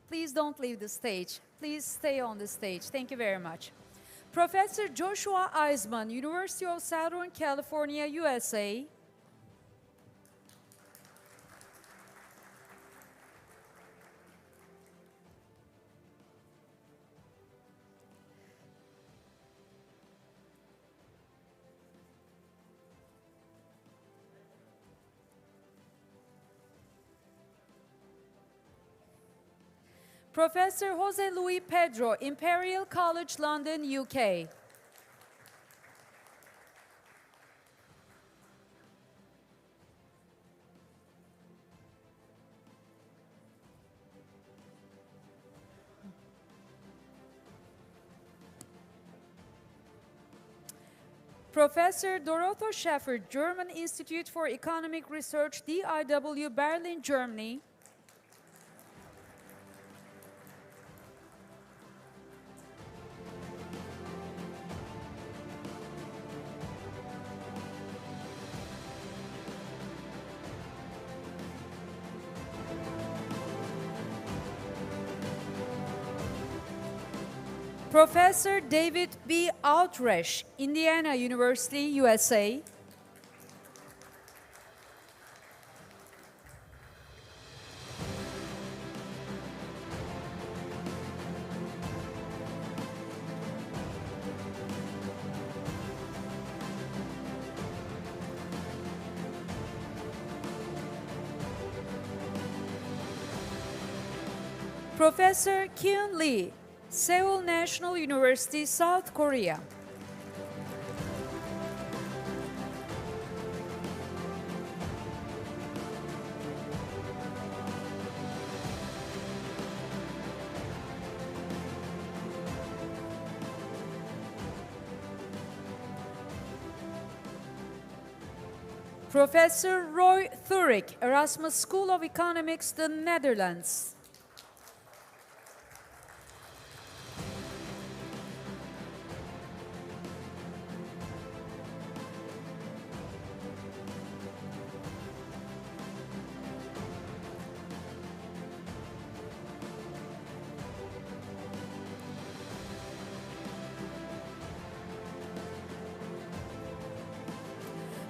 Please don't leave the stage. Please stay on the stage. Thank you very much. Professor Joshua Eisenmann, University of Southern California, USA. Professor Jose Luis Pedro, Imperial College London, UK. Professor Dorotho Schäfer, German Institute for Economic Research, DIW, Berlin, Germany. Professor David B. Outresh, Indiana University, USA. Professor Kyun Lee, Seoul National University, South Korea. Professor Roy Thurick, Erasmus School of Economics, the Netherlands.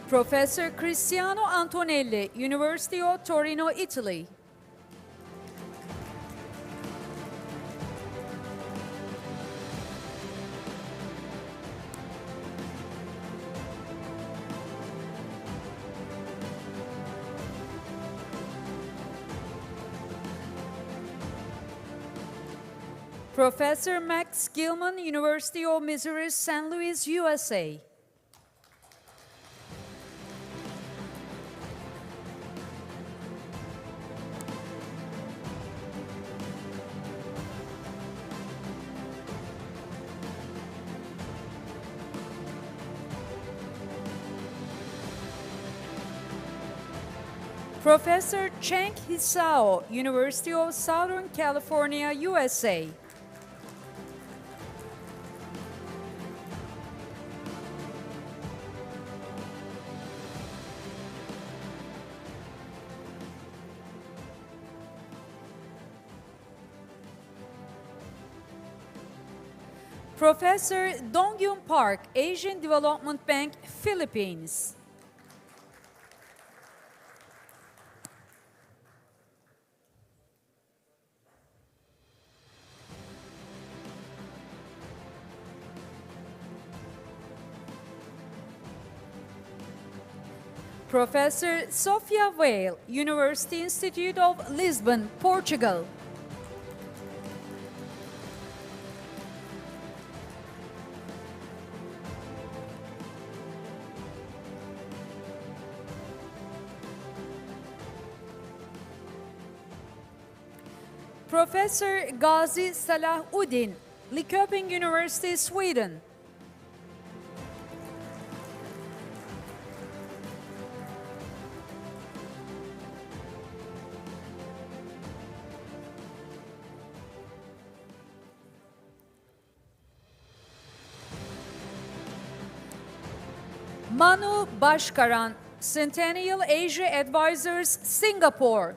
Professor Cristiano Antonelli, University of Torino, Italy. Professor Max Gilman, University of Missouri, St. Louis, USA. Professor Cheng Hisao, University of Southern California, USA. Professor Dongyun Park, Asian Development Bank, Philippines. Professor Sofia Vale, University Institute of Lisbon, Portugal. Professor Gazi Salahuddin, Linköping University, Sweden. Manu Bashkaran, Centennial Asia Advisors, Singapore.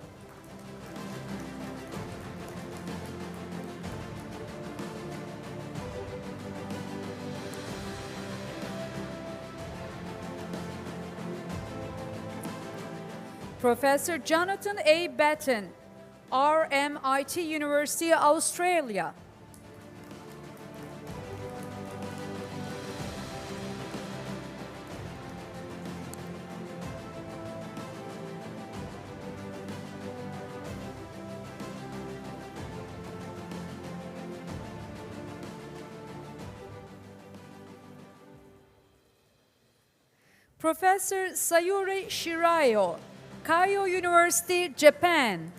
Professor Jonathan A. Batten, RMIT University, Australia. Professor Sayuri Shirayo, Keio University, Japan.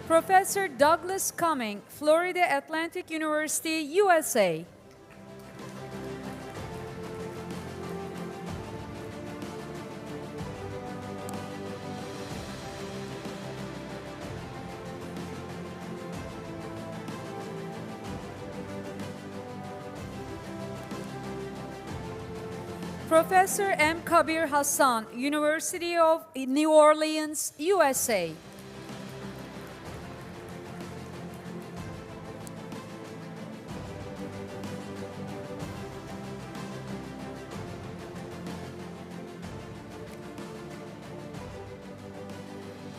Professor Douglas Cumming, Florida Atlantic University, USA. Professor M. Kabir Hassan, University of New Orleans, USA.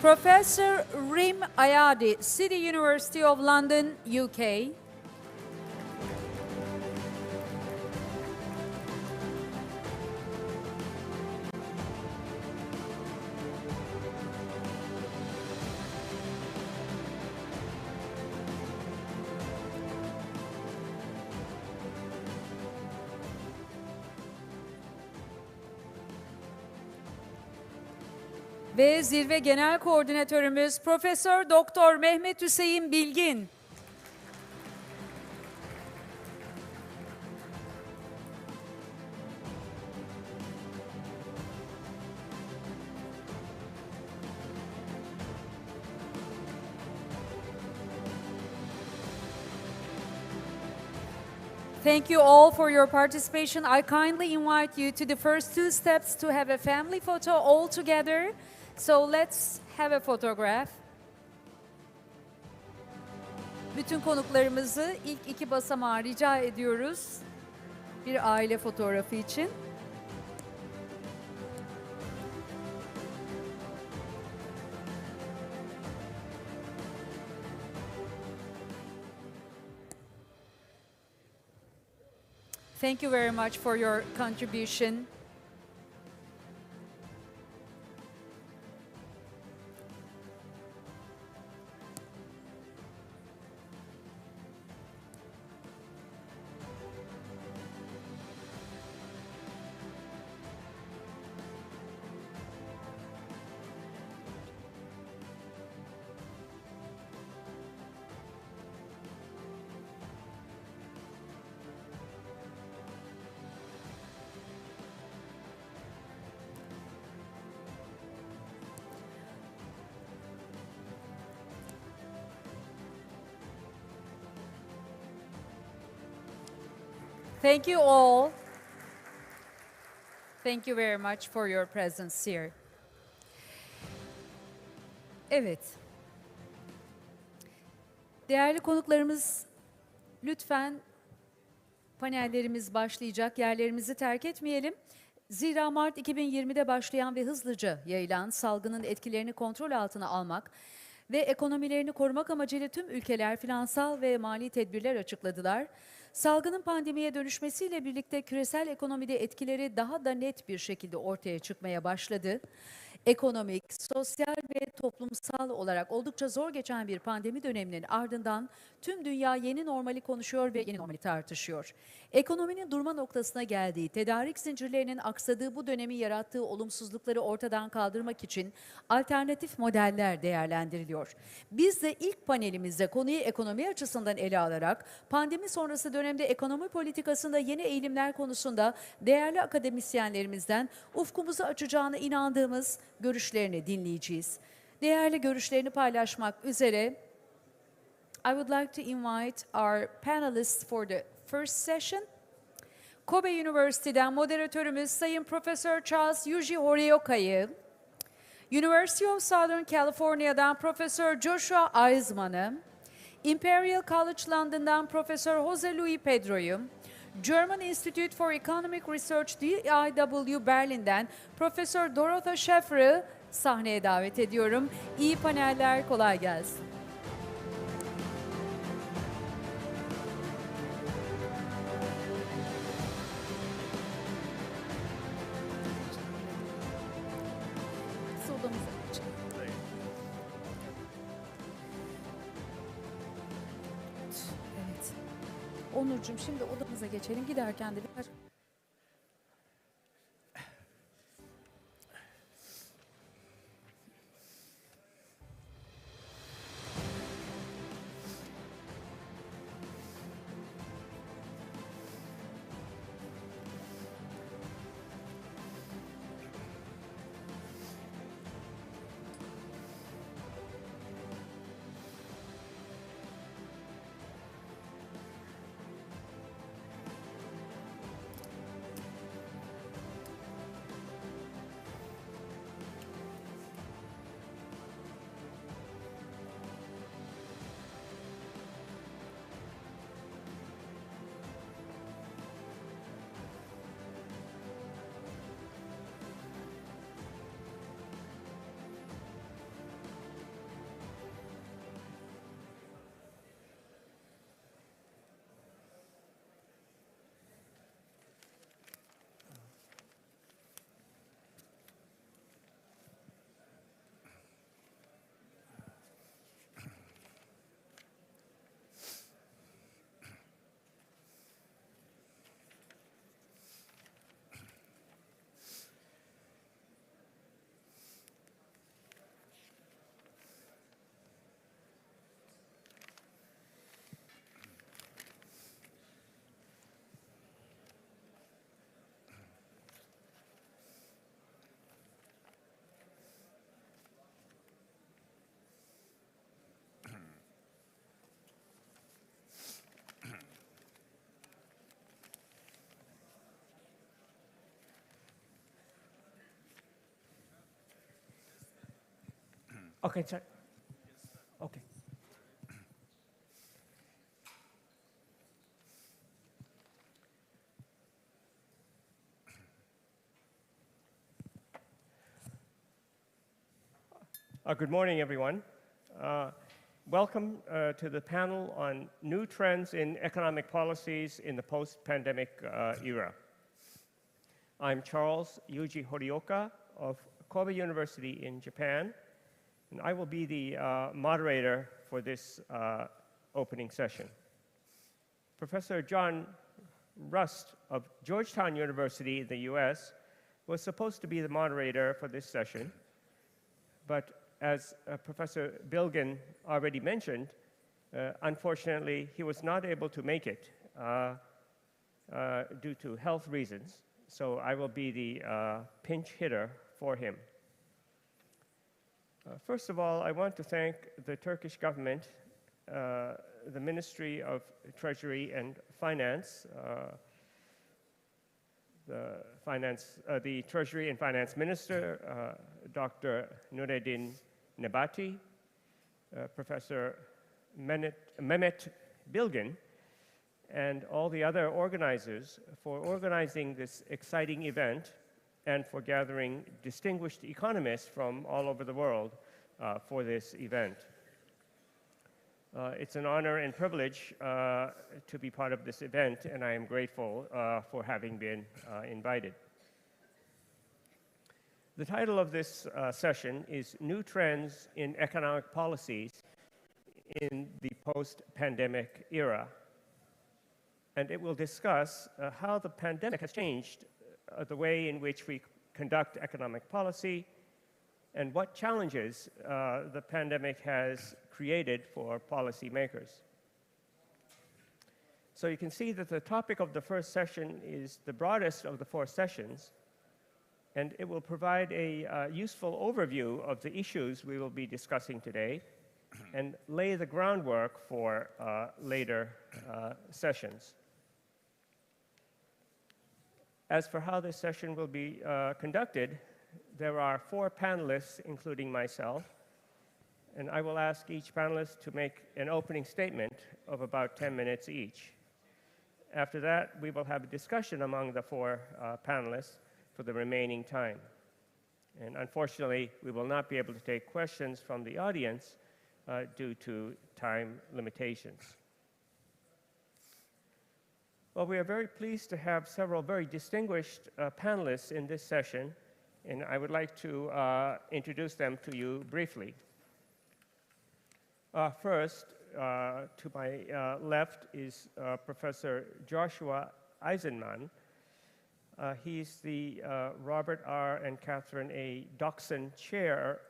Professor Rim Ayadi, City University of London, UK. Ve zirve genel koordinatörümüz Profesör Doktor Mehmet Hüseyin Bilgin. Thank you all for your participation. I kindly invite you to the first two steps to have a family photo all together. So let's have a photograph. Bütün konuklarımızı ilk iki basamağa rica ediyoruz. Bir aile fotoğrafı için. Thank you very much for your contribution. Thank you all. Thank you very much for your presence here. Evet. Değerli konuklarımız, lütfen panellerimiz başlayacak. Yerlerimizi terk etmeyelim. Zira Mart 2020'de başlayan ve hızlıca yayılan salgının etkilerini kontrol altına almak ve ekonomilerini korumak amacıyla tüm ülkeler finansal ve mali tedbirler açıkladılar. Salgının pandemiye dönüşmesiyle birlikte küresel ekonomide etkileri daha da net bir şekilde ortaya çıkmaya başladı. Ekonomik, sosyal ve toplumsal olarak oldukça zor geçen bir pandemi döneminin ardından tüm dünya yeni normali konuşuyor ve yeni normali tartışıyor. Ekonominin durma noktasına geldiği, tedarik zincirlerinin aksadığı bu dönemi yarattığı olumsuzlukları ortadan kaldırmak için alternatif modeller değerlendiriliyor. Biz de ilk panelimizde konuyu ekonomi açısından ele alarak pandemi sonrası dönemde ekonomi politikasında yeni eğilimler konusunda değerli akademisyenlerimizden ufkumuzu açacağına inandığımız görüşlerini dinleyeceğiz. Değerli görüşlerini paylaşmak üzere I would like to invite our panelists for the first session. Kobe Üniversiteden moderatörümüz Sayın Profesör Charles Yuji Horioka'yı, University of Southern California'dan Profesör Joshua Eisenmann'ı, Imperial College London'dan Profesör Jose Luis Pedro'yu, German Institute for Economic Research DIW Berlin'den Profesör Dorothy Schäfer'ı sahneye davet ediyorum. İyi paneller, kolay gelsin. Evet. Onurcuğum, şimdi odamıza geçelim. Giderken de birkaç... Okay, sorry. Okay. Good morning, everyone. Welcome to the panel on new trends in economic policies in the post-pandemic era. I'm Charles Yuji Horioka of Kobe University in Japan, and I will be the moderator for this opening session. Professor John Rust of Georgetown University in the US was supposed to be the moderator for this session, but as Professor Bilgin already mentioned, unfortunately, he was not able to make it due to health reasons, so I will be the pinch hitter for him. First of all, I want to thank the Turkish government, the Ministry of Treasury and Finance, the Treasury and Finance Minister, Dr. Nureddin Nebati, Professor Mehmet Bilgin, and all the other organizers for organizing this exciting event and for gathering distinguished economists from all over the world for this event. It's an honor and privilege to be part of this event, and I am grateful for having been invited. The title of this session is New Trends in Economic Policies in the Post-Pandemic Era, and it will discuss how the pandemic has changed the way in which we conduct economic policy and what challenges the pandemic has created for policymakers. So you can see that the topic of the first session is the broadest of the four sessions, and it will provide a useful overview of the issues we will be discussing today and lay the groundwork for later sessions. As for how this session will be conducted, there are 4 panelists, including myself, and I will ask each panelist to make an opening statement of about 10 minutes each. After that, we will have a discussion among the 4 panelists for the remaining time. And unfortunately, we will not be able to take questions from the audience due to time limitations. Well, we are very pleased to have several very distinguished panelists in this session, and I would like to introduce them to you briefly. First, to my left is Professor Joshua Eisenmann. He's the Robert R. and Catherine A. Dockson Chair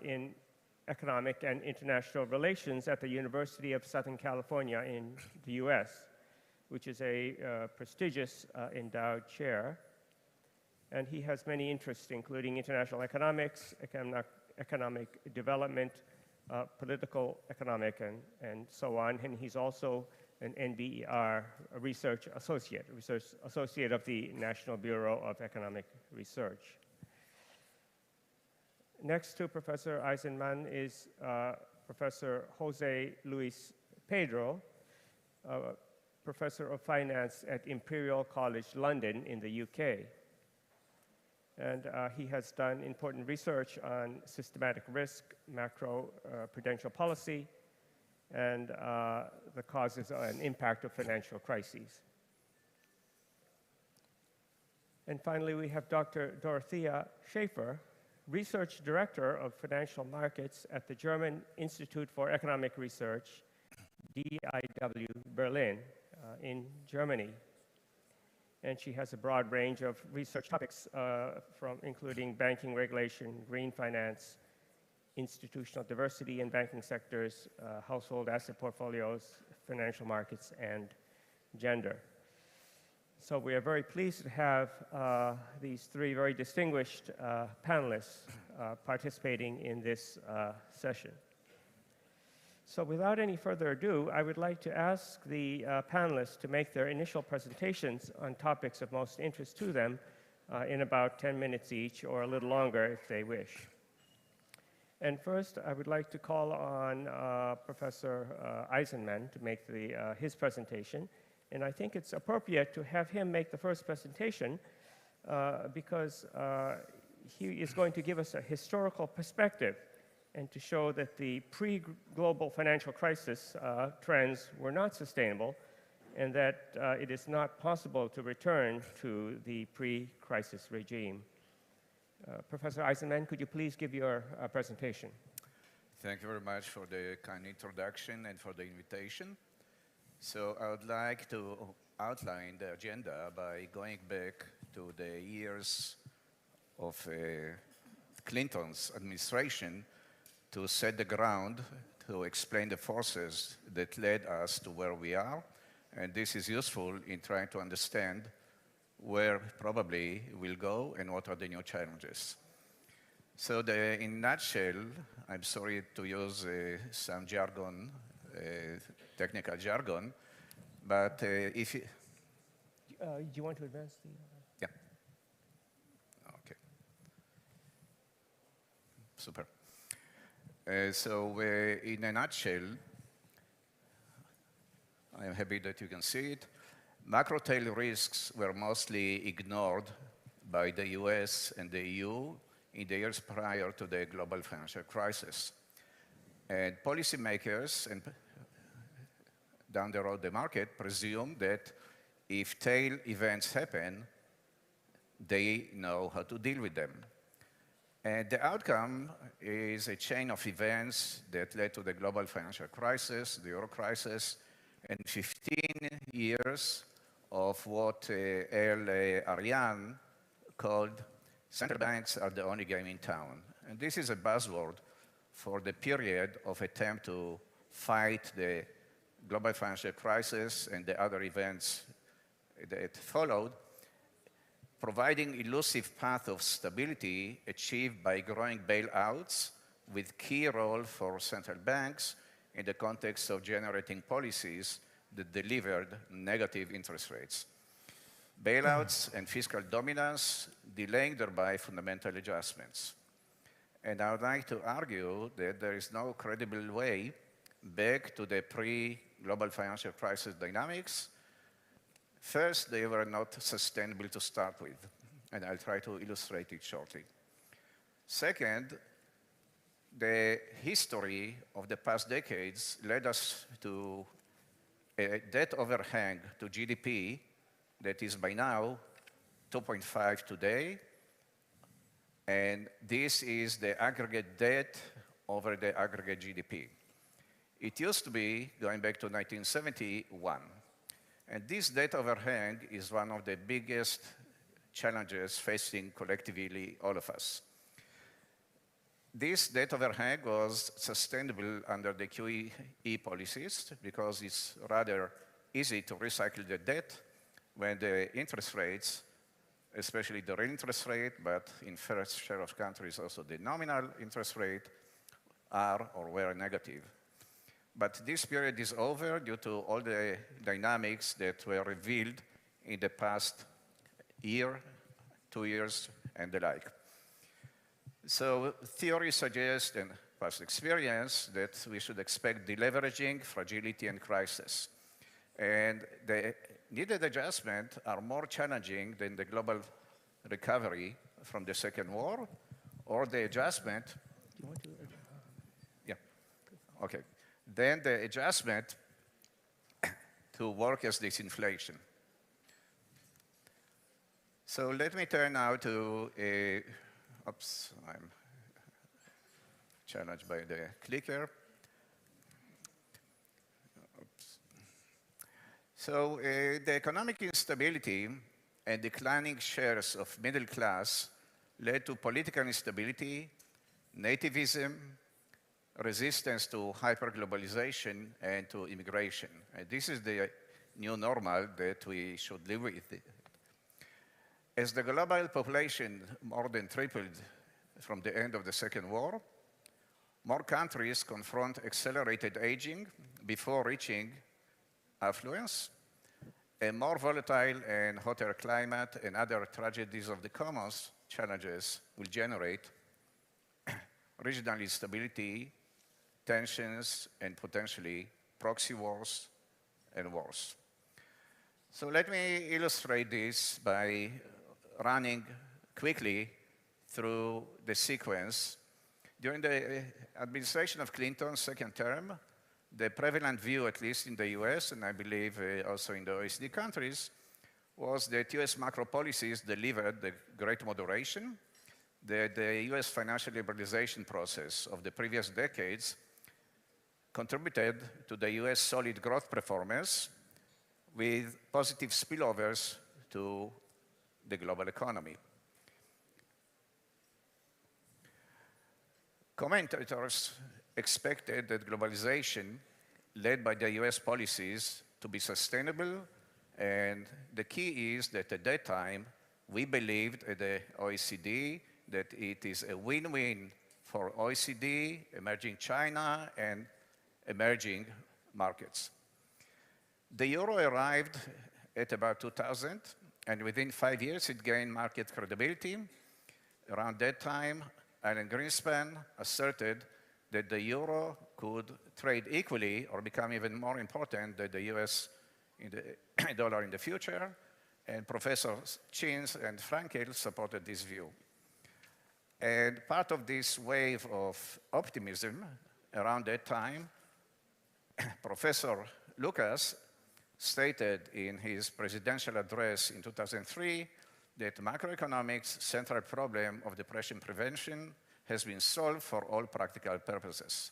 in Economic and International Relations at the University of Southern California in the US, which is a prestigious endowed chair. And he has many interests, including international economics, economic development, political economic, and so on. And he's also an NBER research associate of the National Bureau of Economic Research. Next to Professor Eisenmann is Professor Jose Luis Pedro, Professor of Finance at Imperial College London in the UK. And he has done important research on systematic risk, macro-prudential policy, and the causes and impact of financial crises. And finally, we have Dr. Dorothea Schaefer, Research Director of Financial Markets at the German Institute for Economic Research, DIW Berlin, in Germany. And she has a broad range of research topics, including banking regulation, green finance, institutional diversity in banking sectors, household asset portfolios, financial markets, and gender. So we are very pleased to have these 3 very distinguished panelists participating in this session. So without any further ado, I would like to ask the panelists to make their initial presentations on topics of most interest to them in about 10 minutes each, or a little longer if they wish. And first, I would like to call on Professor Eisenmann to make his presentation. And I think it's appropriate to have him make the first presentation because he is going to give us a historical perspective and to show that the pre-global financial crisis trends were not sustainable and that it is not possible to return to the pre-crisis regime. Professor Eisenmann, could you please give your presentation? Thank you very much for the kind introduction and for the invitation. So I would like to outline the agenda by going back to the years of Clinton's administration to set the ground, to explain the forces that led us to where we are. And this is useful in trying to understand where probably we'll go and what are the new challenges. So in a nutshell, I'm sorry to use some jargon, technical jargon, but if you... do you want to advance the... Yeah. Okay. Super. So in a nutshell, I'm happy that you can see it. Macro tail risks were mostly ignored by the US and the EU in the years prior to the global financial crisis. And policymakers and down the road the market presume that if tail events happen, they know how to deal with them. And the outcome is a chain of events that led to the global financial crisis, the euro crisis, and 15 years of what L. Ariane called central banks are the only game in town. And this is a buzzword for the period of attempt to fight the global financial crisis and the other events that followed, providing elusive path of stability achieved by growing bailouts with key role for central banks in the context of generating policies that delivered negative interest rates. bailouts and fiscal dominance, delaying thereby fundamental adjustments. And I would like to argue that there is no credible way back to the pre-global financial crisis dynamics. First, they were not sustainable to start with, and I'll try to illustrate it shortly. Second, the history of the past decades led us to a debt overhang to GDP that is by now 2.5 today, and this is the aggregate debt over the aggregate GDP. It used to be, going back to 1971, and this debt overhang is one of the biggest challenges facing collectively all of us. This debt overhang was sustainable under the QE policies because it's rather easy to recycle the debt when the interest rates, especially the real interest rate, but in fair share of countries also the nominal interest rate, are or were negative. But this period is over due to all the dynamics that were revealed in the past year, 2 years, and the like. So theory suggests, and past experience, that we should expect deleveraging, fragility, and crisis. And the needed adjustment are more challenging than the global recovery from the Second War, or the adjustment. Yeah, okay. Then the adjustment to work as disinflation. So let me turn now to a, oops, I'm challenged by the clicker. Oops. So the economic instability and declining shares of middle class led to political instability, nativism, resistance to hyperglobalization, and to immigration. And this is the new normal that we should live with. As the global population more than tripled from the end of the Second War, more countries confront accelerated aging before reaching affluence. A more volatile and hotter climate and other tragedies of the commons challenges will generate regional instability, tensions, and potentially proxy wars and wars. So let me illustrate this by running quickly through the sequence. During the administration of Clinton's second term, the prevalent view, at least in the US, and I believe also in the OECD countries, was that US macro policies delivered the great moderation, that the US financial liberalization process of the previous decades contributed to the US solid growth performance with positive spillovers to the global economy. Commentators expected that globalization led by the US policies to be sustainable, and the key is that at that time we believed at the OECD that it is a win-win for OECD, emerging China, and emerging markets. The euro arrived at about 2000, and within 5 years it gained market credibility. Around that time, Alan Greenspan asserted that the euro could trade equally or become even more important than the US in the dollar in the future, and Professors Chins and Frankel supported this view. And part of this wave of optimism around that time, Professor Lucas stated in his presidential address in 2003 that macroeconomics' central problem of depression prevention has been solved for all practical purposes.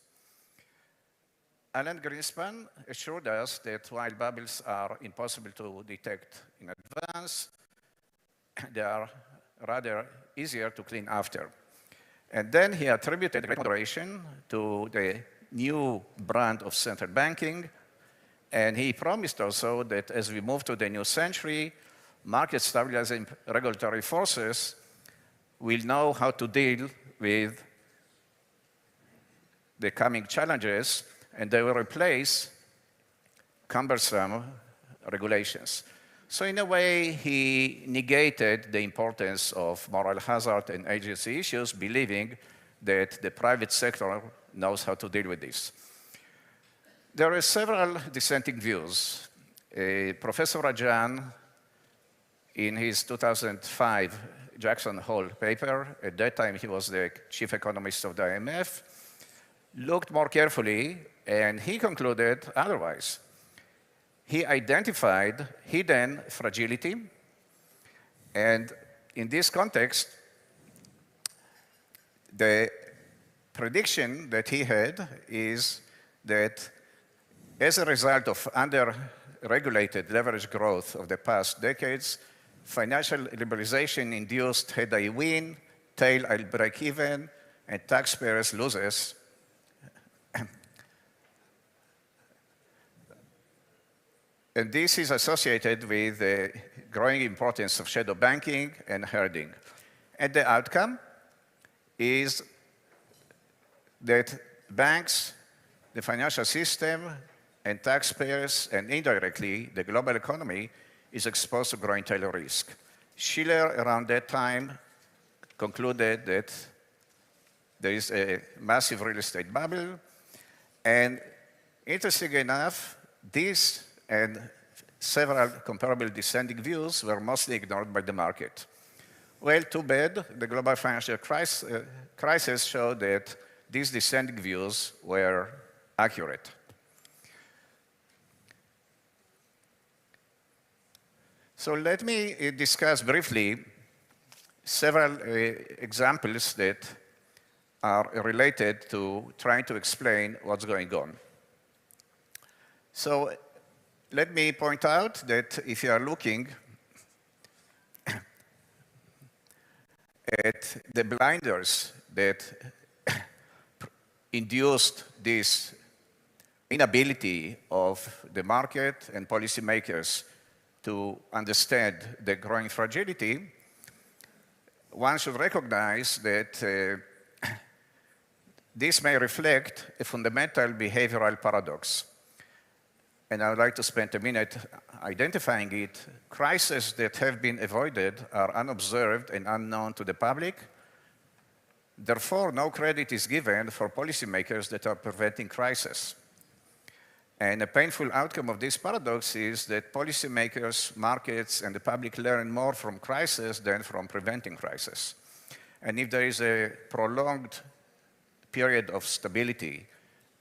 Alan Greenspan assured us that while bubbles are impossible to detect in advance, they are rather easier to clean after. And then he attributed great moderation to the new brand of central banking, and he promised also that as we move to the new century, market stabilizing regulatory forces will know how to deal with the coming challenges, and they will replace cumbersome regulations. So in a way, he negated the importance of moral hazard and agency issues, believing that the private sector knows how to deal with this. There are several dissenting views. Professor Rajan, in his 2005 Jackson Hole paper, at that time he was the chief economist of the IMF, looked more carefully and he concluded otherwise. He identified hidden fragility, and in this context, the prediction that he had is that as a result of under-regulated leverage growth of the past decades, financial liberalization induced head I win, tail I'll break even, and taxpayers loses. And this is associated with the growing importance of shadow banking and herding. And the outcome is that banks, the financial system, and taxpayers, and indirectly the global economy, is exposed to growing tail risk. Schiller, around that time, concluded that there is a massive real estate bubble. And interestingly enough, this and several comparable dissenting views were mostly ignored by the market. Well, too bad. The global financial crisis showed that these dissenting views were accurate. So let me discuss briefly several examples that are related to trying to explain what's going on. So let me point out that if you are looking at the blinders that induced this inability of the market and policymakers to understand the growing fragility, one should recognize that this may reflect a fundamental behavioral paradox. And I would like to spend a minute identifying it. Crises that have been avoided are unobserved and unknown to the public. Therefore, no credit is given for policymakers that are preventing crises. And a painful outcome of this paradox is that policymakers, markets, and the public learn more from crisis than from preventing crisis. And if there is a prolonged period of stability,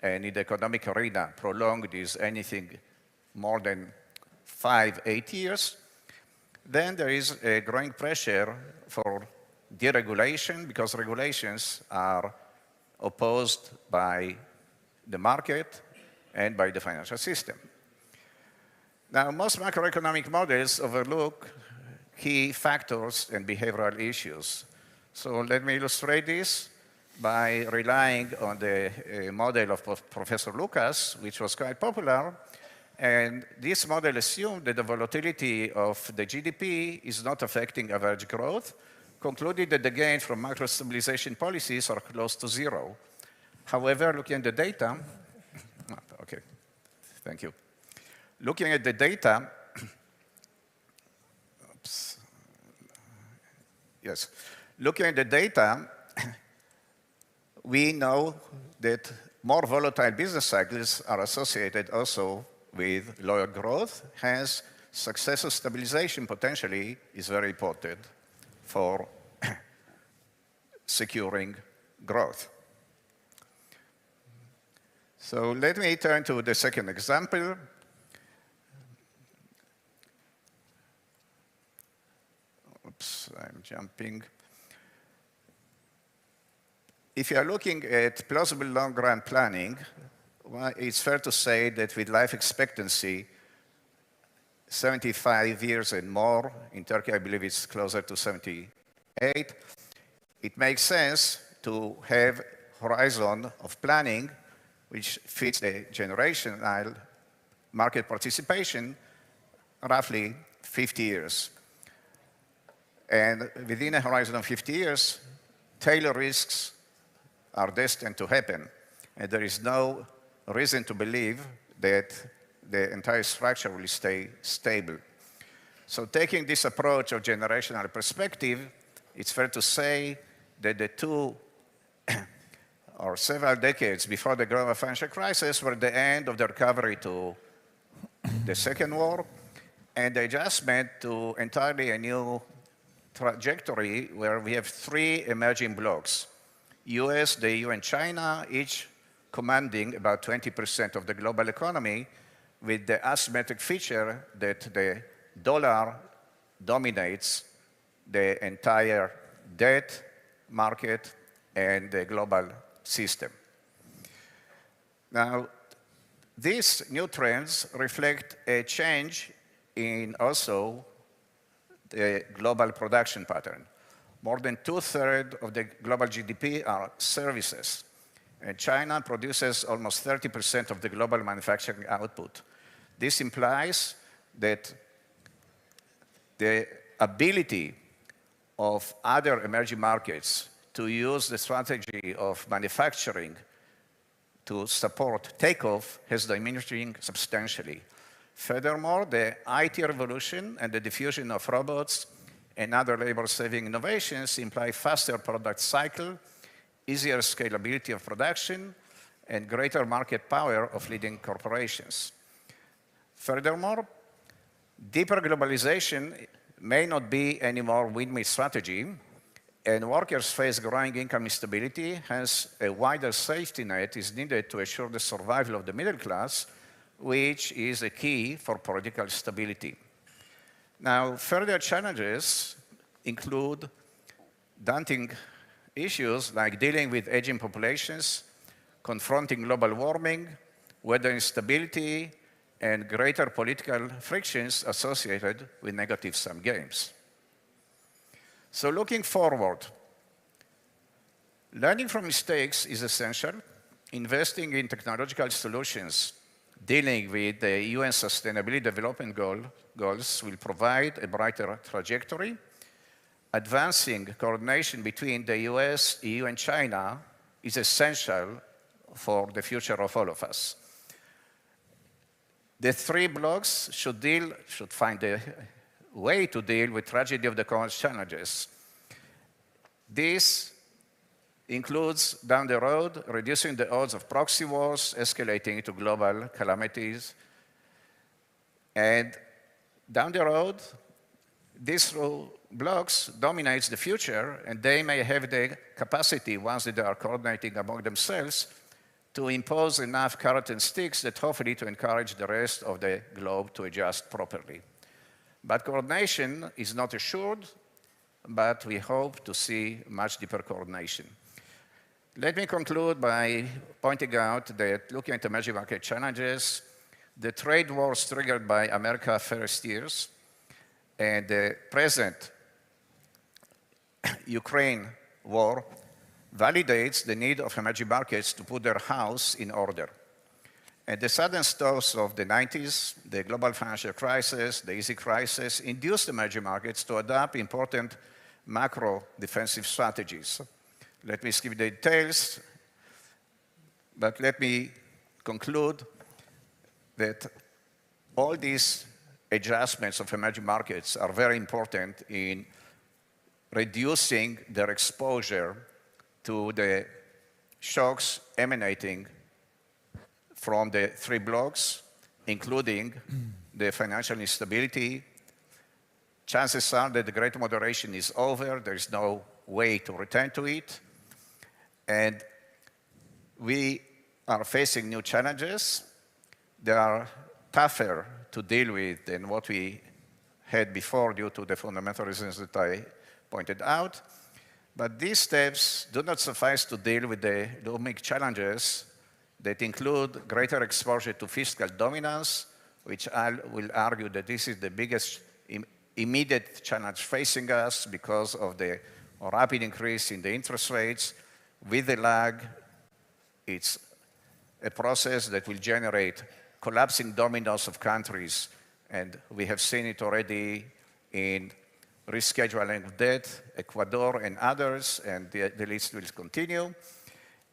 and in the economic arena, prolonged is anything more than 5-8 years, then there is a growing pressure for deregulation, because regulations are opposed by the market and by the financial system. Now, most macroeconomic models overlook key factors and behavioral issues. So let me illustrate this by relying on the model of Professor Lucas, which was quite popular. And this model assumed that the volatility of the GDP is not affecting average growth, concluded that the gains from macro stabilization policies are close to zero. However, looking at the data, okay, thank you. Looking at the data, oops, yes, looking at the data, we know that more volatile business cycles are associated also with lower growth. Hence, successive stabilization potentially is very important for securing growth. So let me turn to the second example. Oops, I'm jumping. If you are looking at plausible long-run planning, well, it's fair to say that with life expectancy, 75 years and more, in Turkey I believe it's closer to 78, it makes sense to have horizon of planning which fits the generational market participation, roughly 50 years. And within a horizon of 50 years, tail risks are destined to happen. And there is no reason to believe that the entire structure will stay stable. So taking this approach of generational perspective, it's fair to say that the 2 or several decades before the global financial crisis were the end of the recovery to the Second War and the adjustment to entirely a new trajectory where we have 3 emerging blocs: US, the EU, and China, each commanding about 20% of the global economy, with the asymmetric feature that the dollar dominates the entire debt market and the global system. Now, these new trends reflect a change in also the global production pattern. More than 2/3 of the global GDP are services, and China produces almost 30% of the global manufacturing output. This implies that the ability of other emerging markets to use the strategy of manufacturing to support takeoff has diminishing substantially. Furthermore, the IT revolution and the diffusion of robots and other labor-saving innovations imply faster product cycle, easier scalability of production, and greater market power of leading corporations. Furthermore, deeper globalization may not be any more win-win strategy, and workers face growing income instability. Hence, a wider safety net is needed to assure the survival of the middle class, which is a key for political stability. Now, further challenges include daunting issues like dealing with aging populations, confronting global warming, weather instability, and greater political frictions associated with negative sum games. So looking forward, learning from mistakes is essential. Investing in technological solutions dealing with the UN Sustainability Development Goals will provide a brighter trajectory. Advancing coordination between the US, EU, and China is essential for the future of all of us. The 3 blocs should find a way to deal with tragedy of the common challenges. This includes, down the road, reducing the odds of proxy wars escalating to global calamities. And down the road, these blocs dominate the future, and they may have the capacity, once they are coordinating among themselves, to impose enough carrot and sticks that hopefully to encourage the rest of the globe to adjust properly. But coordination is not assured, but we hope to see much deeper coordination. Let me conclude by pointing out that looking at emerging market challenges, the trade wars triggered by America's first years and the present Ukraine war validates the need of emerging markets to put their house in order. And the sudden storms of the 90s, the global financial crisis, the easy crisis, induced emerging markets to adopt important macro defensive strategies. Let me skip the details, but let me conclude that all these adjustments of emerging markets are very important in reducing their exposure to the shocks emanating from the 3 blocs, including the financial instability. Chances are that the great moderation is over. There is no way to return to it. And we are facing new challenges. They are tougher to deal with than what we had before due to the fundamental reasons that I pointed out. But these steps do not suffice to deal with the looming challenges that include greater exposure to fiscal dominance, which I will argue that this is the biggest immediate challenge facing us because of the rapid increase in the interest rates. With the lag, it's a process that will generate collapsing dominoes of countries, and we have seen it already in rescheduling of debt, Ecuador and others, and the list will continue.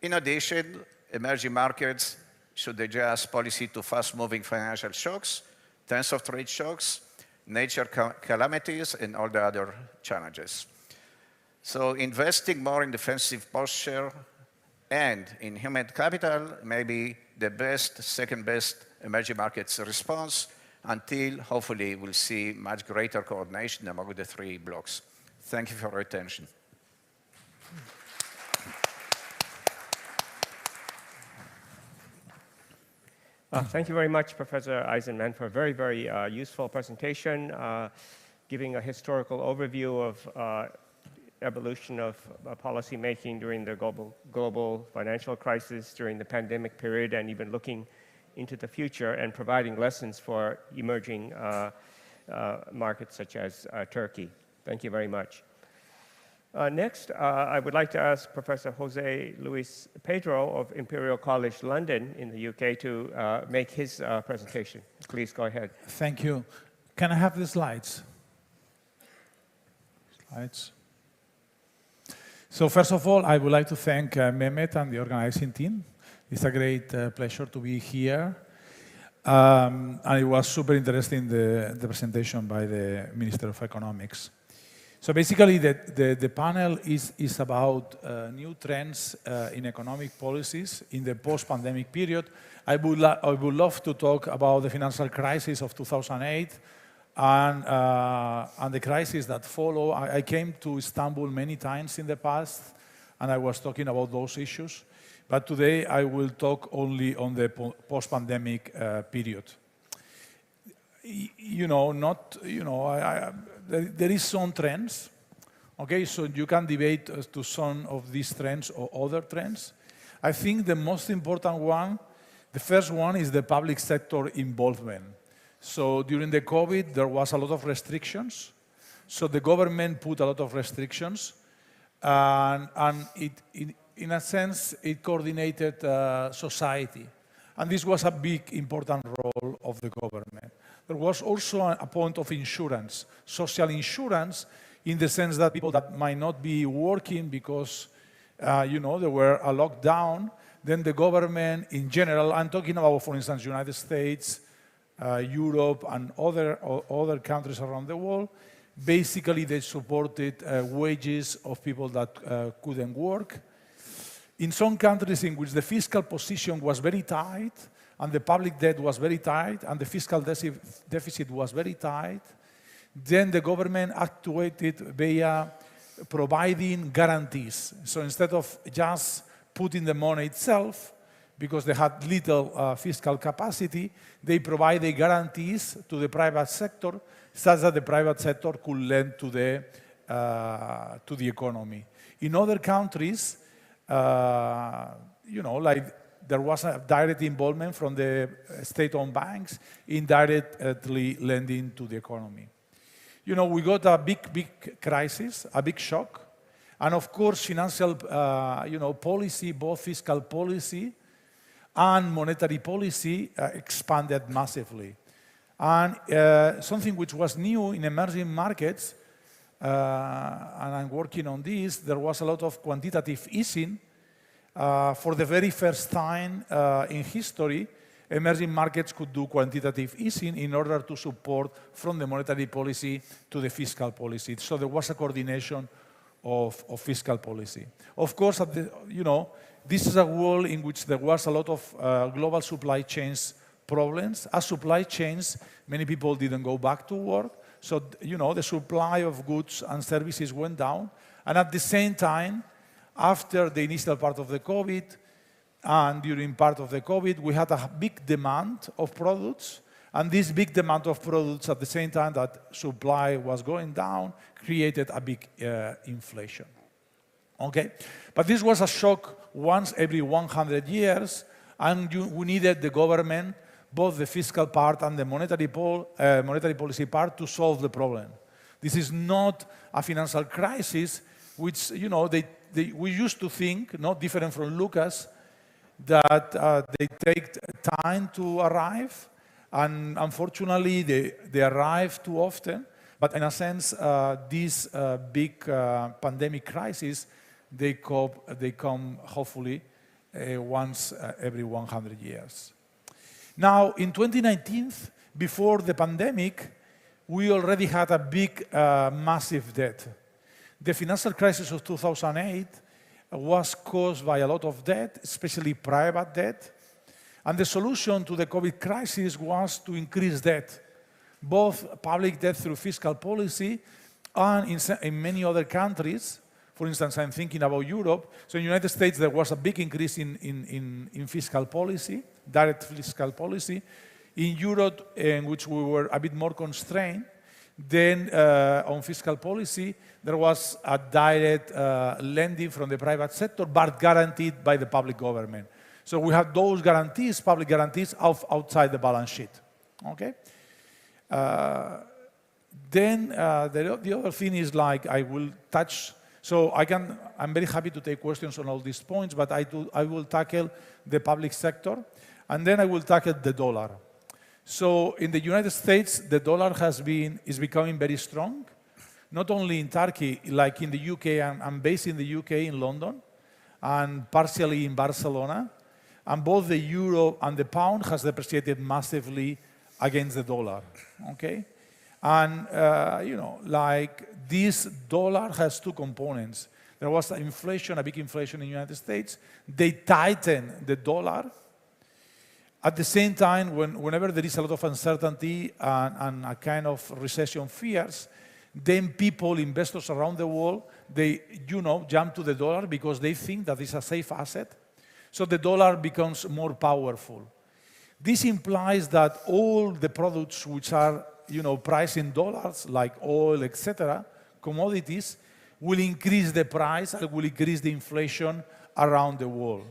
In addition, emerging markets should adjust policy to fast-moving financial shocks, tens of trade shocks, nature calamities, and all the other challenges. So investing more in defensive posture and in human capital may be the best, second best emerging markets response until hopefully we'll see much greater coordination among the three blocks. Thank you for your attention. Thank you very much, Professor Eisenmann, for a very, very useful presentation, giving a historical overview of evolution of policy making during the global financial crisis, during the pandemic period, and even looking into the future and providing lessons for emerging markets such as Turkey. Thank you very much. Next, I would like to ask Professor Jose Luis Pedro of Imperial College London in the UK to make his presentation. Please go ahead. Thank you. Can I have the slides? Slides. So first of all, I would like to thank Mehmet and the organizing team. It's a great pleasure to be here. And it was super interesting, the presentation by the Minister of Economics. So basically, the panel is about new trends in economic policies in the post-pandemic period. I would love to talk about the financial crisis of 2008 and the crisis that follow. I came to Istanbul many times in the past, and I was talking about those issues. But today, I will talk only on the post-pandemic period. There is some trends, okay? So you can debate as to some of these trends or other trends. I think the most important one, the first one is the public sector involvement. So during the COVID, there was a lot of restrictions. So the government put a lot of restrictions, and in a sense, it coordinated society. And this was a big, important role of the government. There was also a point of insurance, social insurance, in the sense that people that might not be working because, they were a lockdown, then the government in general, I'm talking about, for instance, United States, Europe, and other countries around the world, basically they supported wages of people that couldn't work. In some countries in which the fiscal position was very tight, and the public debt was very tight, and the fiscal deficit was very tight, then the government actuated via providing guarantees. So instead of just putting the money itself, because they had little fiscal capacity, they provided guarantees to the private sector, such that the private sector could lend to the economy. In other countries, like there was a direct involvement from the state-owned banks, indirectly lending to the economy. We got a big crisis, a big shock, and of course, financial, policy, both fiscal policy and monetary policy, expanded massively. And something which was new in emerging markets, and I'm working on this, there was a lot of quantitative easing. For the very first time in history, emerging markets could do quantitative easing in order to support from the monetary policy to the fiscal policy. So there was a coordination of fiscal policy. Of course, this is a world in which there was a lot of global supply chains problems. As supply chains, many people didn't go back to work. So, the supply of goods and services went down. And at the same time, after the initial part of the COVID and during part of the COVID, we had a big demand of products. And this big demand of products at the same time that supply was going down created a big inflation. Okay? But this was a shock once every 100 years, and we needed the government, both the fiscal part and the monetary policy part, to solve the problem. This is not a financial crisis, which, we used to think, not different from Lucas, that they take time to arrive, and unfortunately, they arrive too often. But in a sense, this big pandemic crisis, they come hopefully once every 100 years. Now, in 2019, before the pandemic, we already had a big, massive debt. The financial crisis of 2008 was caused by a lot of debt, especially private debt. And the solution to the COVID crisis was to increase debt, both public debt through fiscal policy and in many other countries. For instance, I'm thinking about Europe. So in the United States, there was a big increase in fiscal policy, direct fiscal policy. In Europe, in which we were a bit more constrained, then on fiscal policy, there was a direct lending from the private sector, but guaranteed by the public government. So we have those guarantees, public guarantees, outside the balance sheet. Okay. Then the other thing is, like, I will touch. So I'm very happy to take questions on all these points, but I will tackle the public sector, and then I will tackle the dollar. So in the United States, the dollar is becoming very strong, not only in Turkey, like in the UK. I'm based in the UK, in London, and partially in Barcelona. And both the euro and the pound has depreciated massively against the dollar, okay? And, like, this dollar has two components. There was inflation, a big inflation in the United States. They tightened the dollar. At the same time, whenever there is a lot of uncertainty and a kind of recession fears, then people, investors around the world, they, jump to the dollar because they think that it's a safe asset. So the dollar becomes more powerful. This implies that all the products which are, priced in dollars, like oil, etc., commodities, will increase the price and will increase the inflation around the world,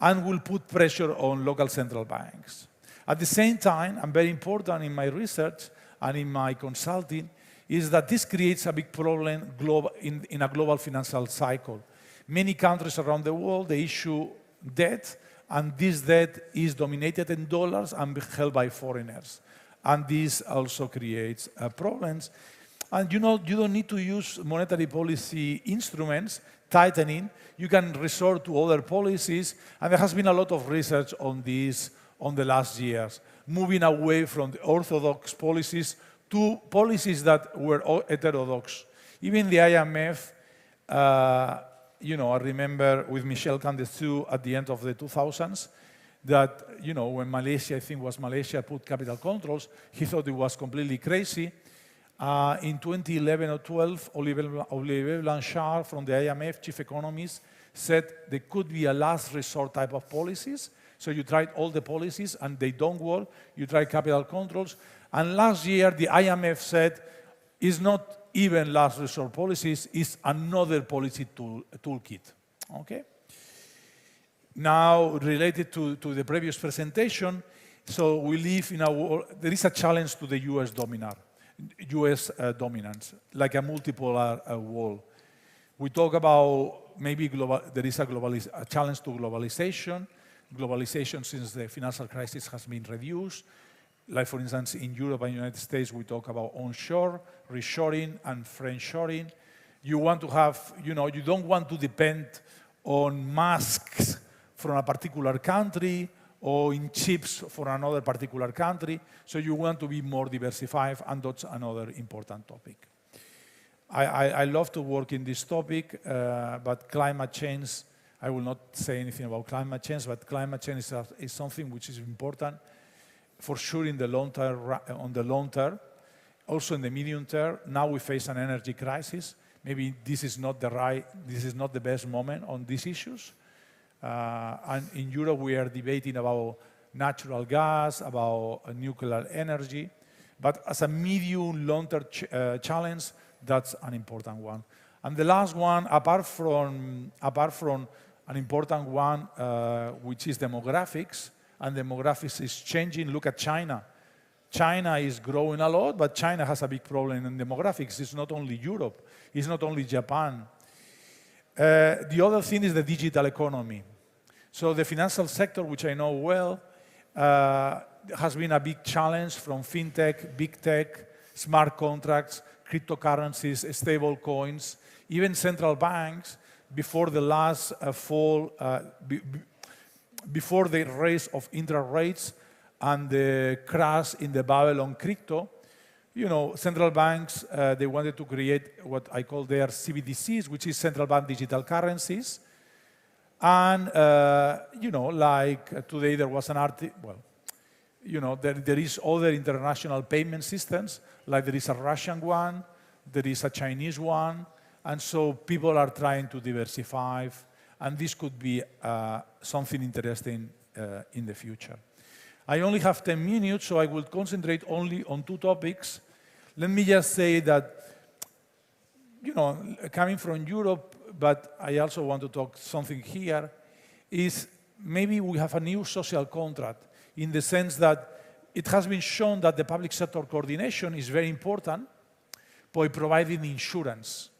and will put pressure on local central banks. At the same time, and very important in my research and in my consulting, is that this creates a big problem in a global financial cycle. Many countries around the world, they issue debt, and this debt is dominated in dollars and held by foreigners. And this also creates problems. And you don't need to use monetary policy instruments, tightening. You can resort to other policies, and there has been a lot of research on this on the last years, moving away from the orthodox policies to policies that were heterodox. Even the IMF, I remember with Michel Candestu at the end of the 2000s, that, when Malaysia put capital controls, he thought it was completely crazy. In 2011 or 12, Olivier Blanchard from the IMF, chief economist, said there could be a last resort type of policies. So you tried all the policies and they don't work. You try capital controls. And last year, the IMF said, it's not even last resort policies, it's another policy toolkit. Okay? Now, related to the previous presentation, so we live in a world, there is a challenge to the US dominance, like a multipolar world. We talk about maybe there is a challenge to globalization. Globalization, since the financial crisis, has been reduced. Like, for instance, in Europe and the United States, we talk about onshore, reshoring, and friendshoring. You want to have, you don't want to depend on masks from a particular country or in chips for another particular country. So you want to be more diversified, and that's another important topic. I love to work in this topic, but climate change, I will not say anything about climate change, but climate change is something which is important for sure in the long term, on the long term, also in the medium term. Now we face an energy crisis. Maybe this is not the best moment on these issues. And in Europe, we are debating about natural gas, about nuclear energy. But as a medium, long-term challenge, that's an important one. And the last one, apart from an important one, which is demographics, and demographics is changing. Look at China. China is growing a lot, but China has a big problem in demographics. It's not only Europe. It's not only Japan. The other thing is the digital economy. So the financial sector, which I know well, has been a big challenge from fintech, big tech, smart contracts, cryptocurrencies, stable coins, even central banks. Before the last fall, before the rise of interest rates and the crash in the bubble on crypto, Central banks, they wanted to create what I call their CBDCs, which is central bank digital currencies. And, like today there was an article, there is other international payment systems, like there is a Russian one, there is a Chinese one, and so people are trying to diversify, and this could be something interesting in the future. I only have 10 minutes, so I will concentrate only on 2 topics. Let me just say that, coming from Europe, but I also want to talk something here, is maybe we have a new social contract in the sense that it has been shown that the public sector coordination is very important by providing insurance.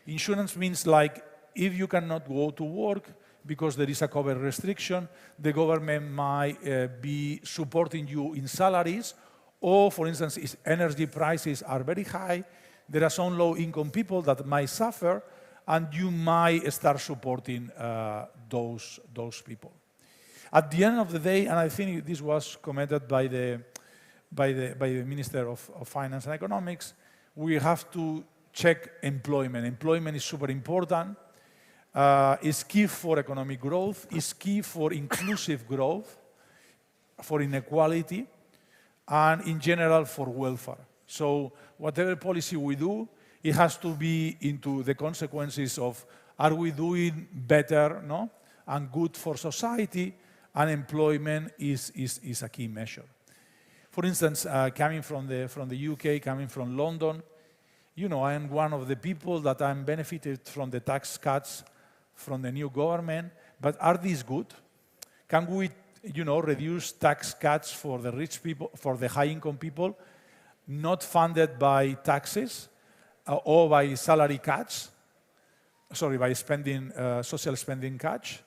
Insurance means like if you cannot go to work because there is a COVID restriction, the government might be supporting you in salaries, or for instance, if energy prices are very high, there are some low-income people that might suffer, and you might start supporting those people. At the end of the day, and I think this was commented by the Minister of Finance and Economics, we have to check employment. Employment is super important. It's key for economic growth. It's key for inclusive growth, for inequality, and in general for welfare. So whatever policy we do, it has to be into the consequences of, are we doing better, no? And good for society, and employment is a key measure. For instance, coming from the UK, coming from London, I am one of the people that I'm benefited from the tax cuts from the new government, but are these good? Can we, reduce tax cuts for the rich people, for the high-income people, not funded by taxes or by salary cuts, by spending, social spending cuts,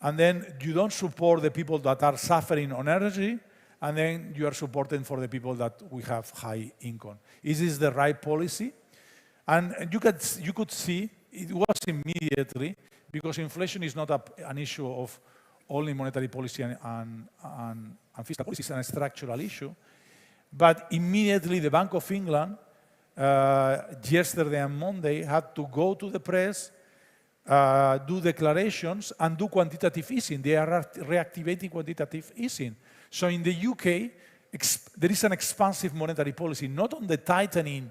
and then you don't support the people that are suffering on energy, and then you are supporting for the people that we have high income. Is this the right policy? And you could see it was immediately, because inflation is not an issue of only monetary policy and fiscal policy, it's a structural issue. But immediately the Bank of England, yesterday and Monday, had to go to the press, do declarations, and do quantitative easing. They are reactivating quantitative easing. So in the UK, there is an expansive monetary policy, not on the tightening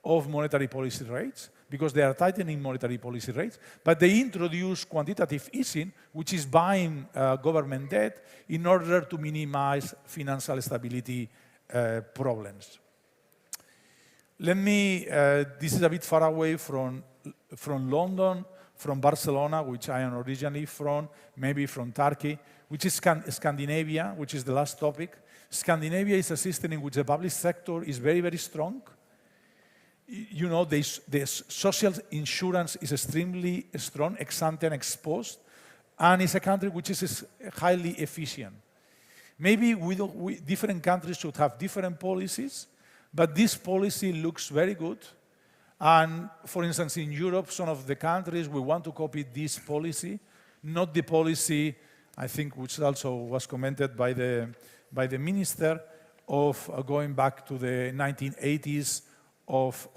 of monetary policy rates, because they are tightening monetary policy rates, but they introduce quantitative easing, which is buying government debt in order to minimize financial stability problems. This is a bit far away from London, from Barcelona, which I am originally from, maybe from Turkey, which is Scandinavia, which is the last topic. Scandinavia is a system in which the public sector is very, very strong. The social insurance is extremely strong, ex ante and ex post, and it's a country which is highly efficient. Maybe different countries should have different policies, but this policy looks very good. And for instance, in Europe, some of the countries, we want to copy this policy, not the policy, I think, which also was commented by the minister, of going back to the 1980s of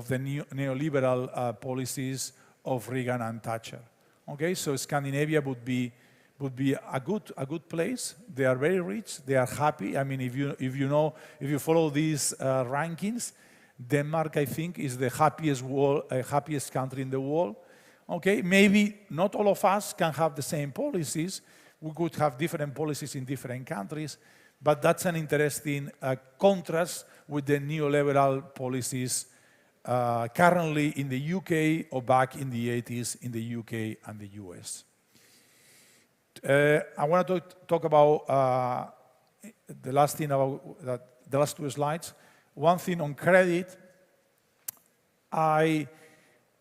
the neoliberal policies of Reagan and Thatcher. Okay, so Scandinavia would be a good place. They are very rich. They are happy. I mean, if you follow these rankings, Denmark, I think, is the happiest country in the world. Okay, maybe not all of us can have the same policies. We could have different policies in different countries, but that's an interesting contrast with the neoliberal policies currently in the UK or back in the 80s in the UK and the US. I want to talk about the last thing about the last 2 slides. One thing on credit.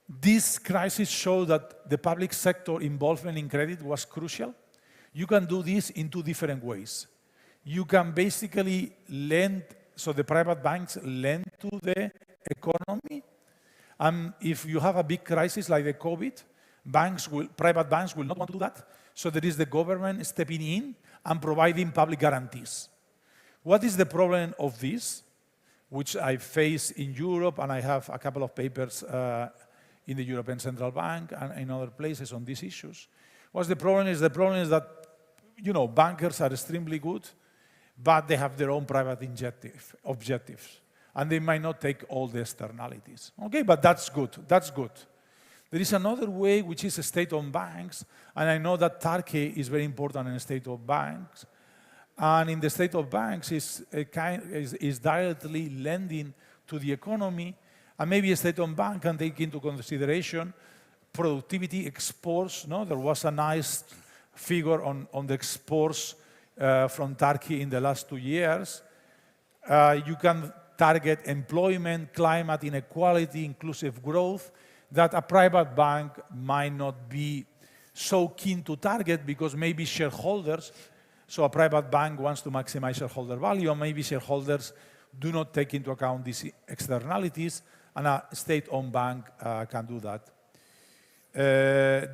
This crisis showed that the public sector involvement in credit was crucial. You can do this in 2 different ways. You can basically lend, so the private banks lend to the economy. If you have a big crisis like the COVID, private banks will not want to do that. So there is the government stepping in and providing public guarantees. What is the problem of this? which I face in Europe, and I have a couple of papers in the European Central Bank and in other places on these issues. What's the problem is? The problem is that, bankers are extremely good, but they have their own private objectives, and they might not take all the externalities. Okay, but that's good. That's good. There is another way, which is state-owned banks, and I know that Turkey is very important in state-owned banks. And in the state-owned banks is directly lending to the economy, and maybe a state-owned bank can take into consideration productivity, exports. No, there was a nice figure on the exports from Turkey in the last 2 years. You can target employment, climate inequality, inclusive growth, that a private bank might not be so keen to target because maybe shareholders, so a private bank wants to maximize shareholder value, and maybe shareholders do not take into account these externalities, and a state-owned bank can do that.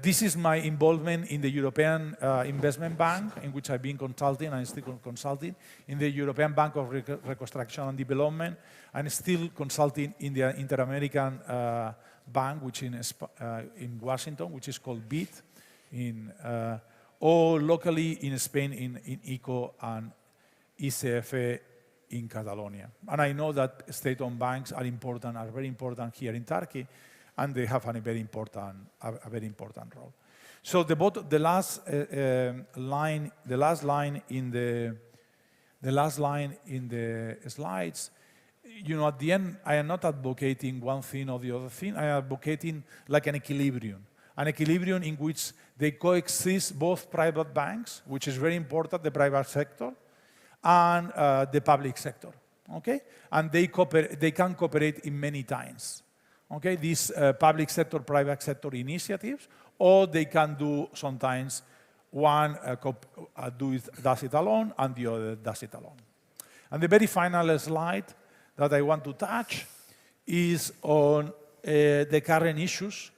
This is my involvement in the European Investment Bank, in which I've been consulting and still consulting, in the European Bank of Reconstruction and Development, and still consulting in the Inter-American Bank, which in Washington, which is called BID, or locally in Spain in ICO and ICF in Catalonia. And I know that state-owned banks are important, are very important here in Turkey, and they have a very important role. So the last line in the slides, at the end, I am not advocating one thing or the other thing. I am advocating like an equilibrium in which they coexist, both private banks, which is very important, the private sector, and the public sector. Okay, and they can cooperate in many times. Okay, these public sector, private sector initiatives, or they can do sometimes one does it alone and the other does it alone. And the very final slide that I want to touch is on the current issues,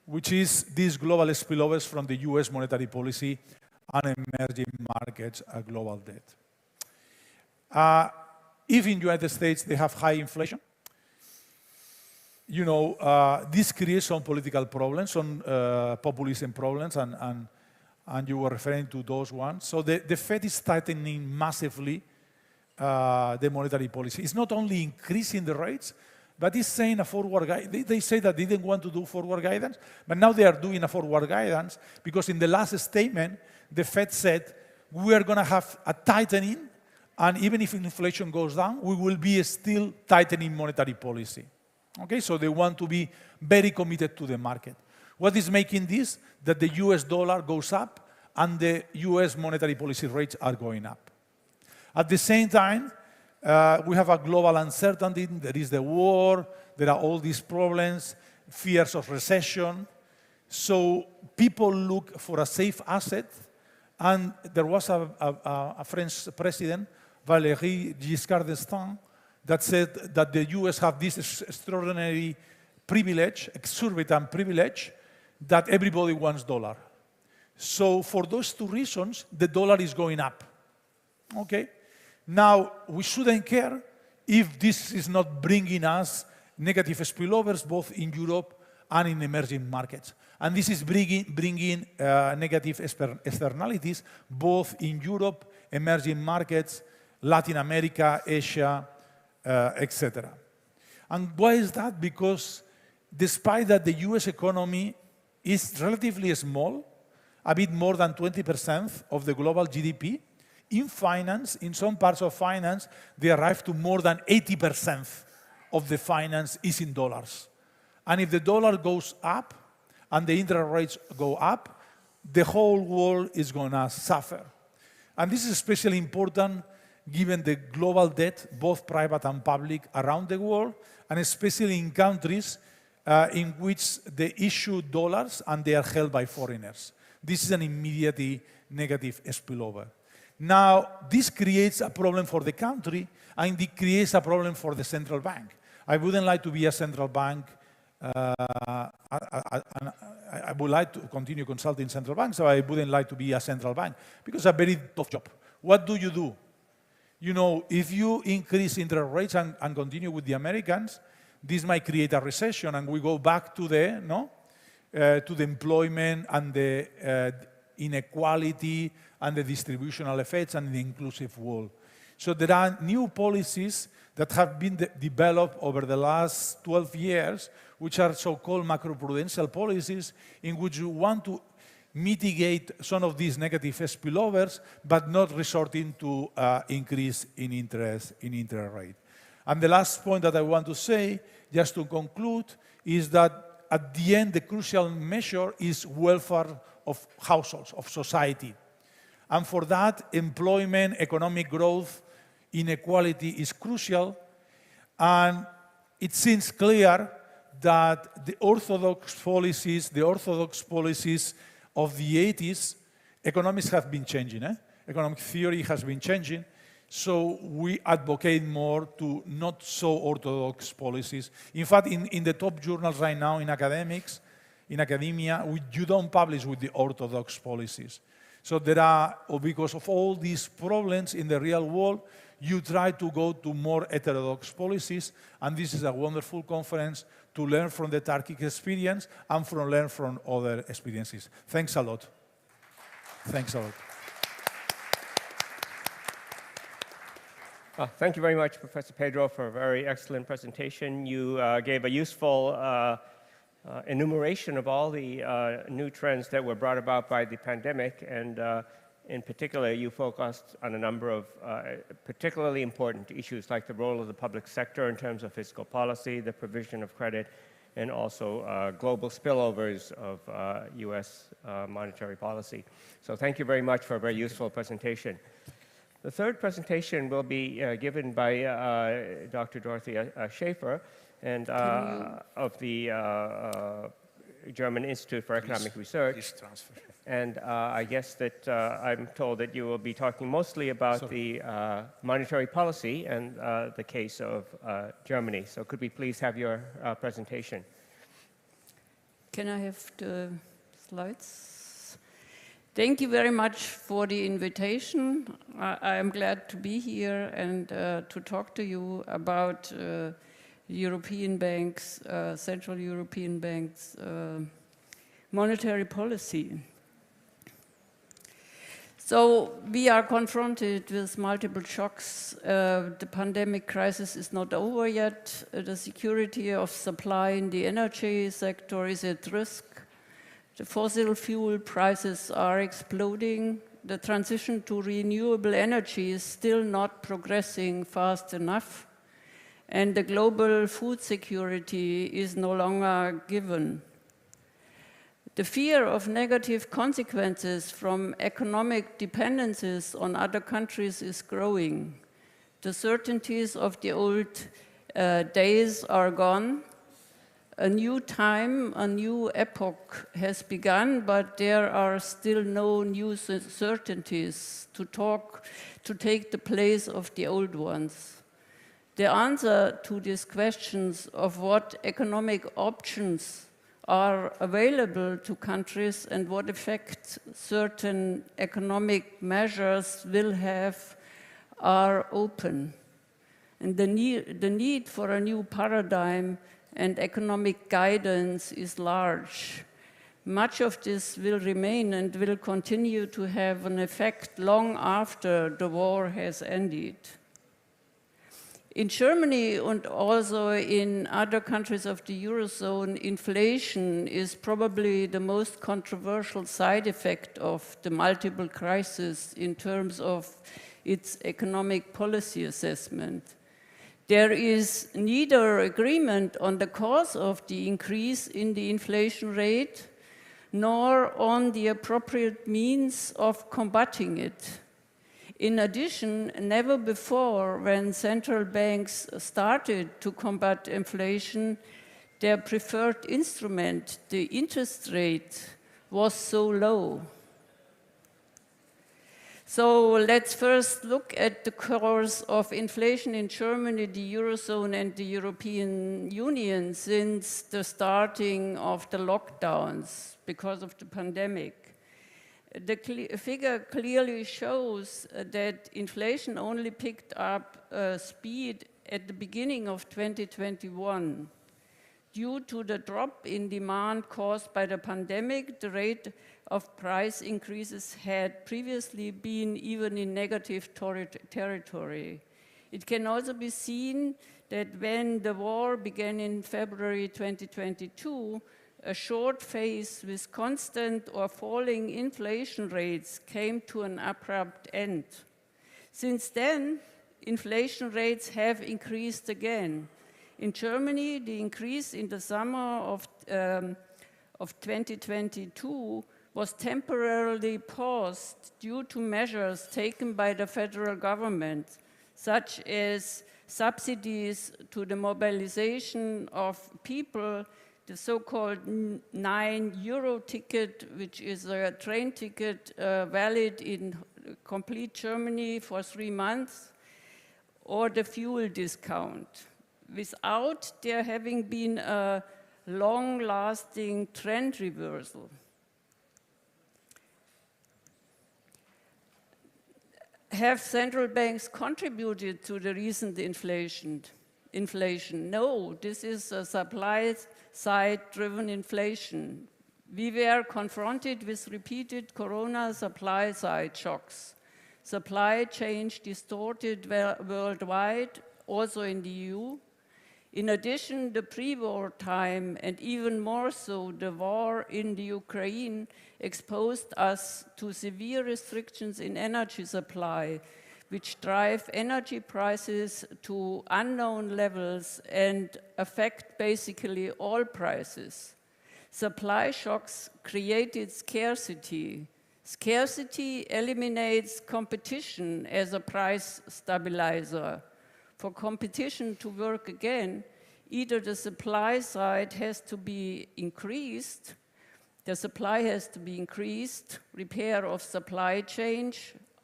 which is these global spillovers from the US monetary policy and emerging markets global debt. If in the United States they have high inflation, this creates some political problems, some populism problems, and you were referring to those ones. So the Fed is tightening massively the monetary policy. It's not only increasing the rates, but it's saying a forward guidance. They say that they didn't want to do forward guidance, but now they are doing a forward guidance because in the last statement, the Fed said, we are going to have a tightening, and even if inflation goes down, we will be still tightening monetary policy. Okay, so they want to be very committed to the market. What is making this? That the US dollar goes up and the US monetary policy rates are going up. At the same time, we have a global uncertainty. There is the war, there are all these problems, fears of recession. So people look for a safe asset, and there was a French president, Valéry Giscard d'Estaing, that said that the US have this extraordinary privilege, exorbitant privilege, that everybody wants dollar. So for those two reasons, the dollar is going up. Okay? Now, we shouldn't care if this is not bringing us negative spillovers both in Europe and in emerging markets. And this is bringing negative externalities both in Europe, emerging markets, Latin America, Asia, etc. And why is that? Because despite that the US economy is relatively small, a bit more than 20% of the global GDP, in finance, in some parts of finance, they arrive to more than 80% of the finance is in dollars. And if the dollar goes up and the interest rates go up, the whole world is going to suffer. And this is especially important given the global debt, both private and public, around the world, and especially in countries in which they issue dollars and they are held by foreigners. This is an immediately negative spillover. Now, this creates a problem for the country, and it creates a problem for the central bank. I wouldn't like to be a central bank. I would like to continue consulting central banks, so I wouldn't like to be a central bank, because it's a very tough job. What do? You know, if you increase interest rates and continue with the Americans, this might create a recession, and we go back to the to the employment and the inequality and the distributional effects and the inclusive world. So there are new policies that have been developed over the last 12 years, which are so-called macroprudential policies, in which you want to mitigate some of these negative spillovers, but not resorting to increase in interest rate. And the last point that I want to say, just to conclude, is that at the end, the crucial measure is welfare of households, of society. And for that, employment, economic growth, inequality is crucial. And it seems clear that the orthodox policies of the 80s, economics have been changing. Economic theory has been changing. So we advocate more to not so orthodox policies. In fact, in the top journals right now in academia, you don't publish with the orthodox policies. So because of all these problems in the real world, you try to go to more heterodox policies, and this is a wonderful conference to learn from the Turkish experience and learn from other experiences. Thanks a lot. Thanks a lot. Thank you very much, Professor Pedro, for a very excellent presentation. You gave a useful enumeration of all the new trends that were brought about by the pandemic, and in particular, you focused on a number of particularly important issues like the role of the public sector in terms of fiscal policy, the provision of credit, and also global spillovers of US monetary policy. So thank you very much for a very useful presentation. The third presentation will be given by Dr. Dorothy Schaefer and of the German Institute for Economic Research. And I guess that I'm told that you will be talking mostly about the monetary policy and the case of Germany. So could we please have your presentation? Can I have the slides? Thank you very much for the invitation. I am glad to be here and to talk to you about European banks, Central European banks, monetary policy. So we are confronted with multiple shocks. The pandemic crisis is not over yet. The security of supply in the energy sector is at risk. The fossil fuel prices are exploding. The transition to renewable energy is still not progressing fast enough. And the global food security is no longer given. The fear of negative consequences from economic dependencies on other countries is growing. The certainties of the old days are gone. A new time, a new epoch has begun, but there are still no new certainties to take the place of the old ones. The answer to these questions of what economic options are available to countries and what effect certain economic measures will have are open. And the need for a new paradigm and economic guidance is large. Much of this will remain and will continue to have an effect long after the war has ended. In Germany and also in other countries of the Eurozone, inflation is probably the most controversial side effect of the multiple crises in terms of its economic policy assessment. There is neither agreement on the cause of the increase in the inflation rate, nor on the appropriate means of combating it. In addition, never before, when central banks started to combat inflation, their preferred instrument, the interest rate, was so low. So let's first look at the course of inflation in Germany, the Eurozone, and the European Union since the starting of the lockdowns because of the pandemic. The figure clearly shows that inflation only picked up speed at the beginning of 2021. Due to the drop in demand caused by the pandemic, the rate of price increases had previously been even in negative territory. It can also be seen that when the war began in February 2022, a short phase with constant or falling inflation rates came to an abrupt end. Since then, inflation rates have increased again. In Germany, the increase in the summer of 2022 was temporarily paused due to measures taken by the federal government, such as subsidies to the mobilization of people, the so-called 9 euro ticket, which is a train ticket valid in complete Germany for 3 months, or the fuel discount, without there having been a long-lasting trend reversal. Have central banks contributed to the recent inflation? No, this is a supply-side-driven inflation. We were confronted with repeated corona supply-side shocks. Supply chain distorted worldwide, also in the EU. In addition, the pre-war time, and even more so the war in the Ukraine, exposed us to severe restrictions in energy supply, which drive energy prices to unknown levels and affect basically all prices. Supply shocks created scarcity. Scarcity eliminates competition as a price stabilizer. For competition to work again, either the supply side has to be increased, the supply has to be increased, repair of supply chain,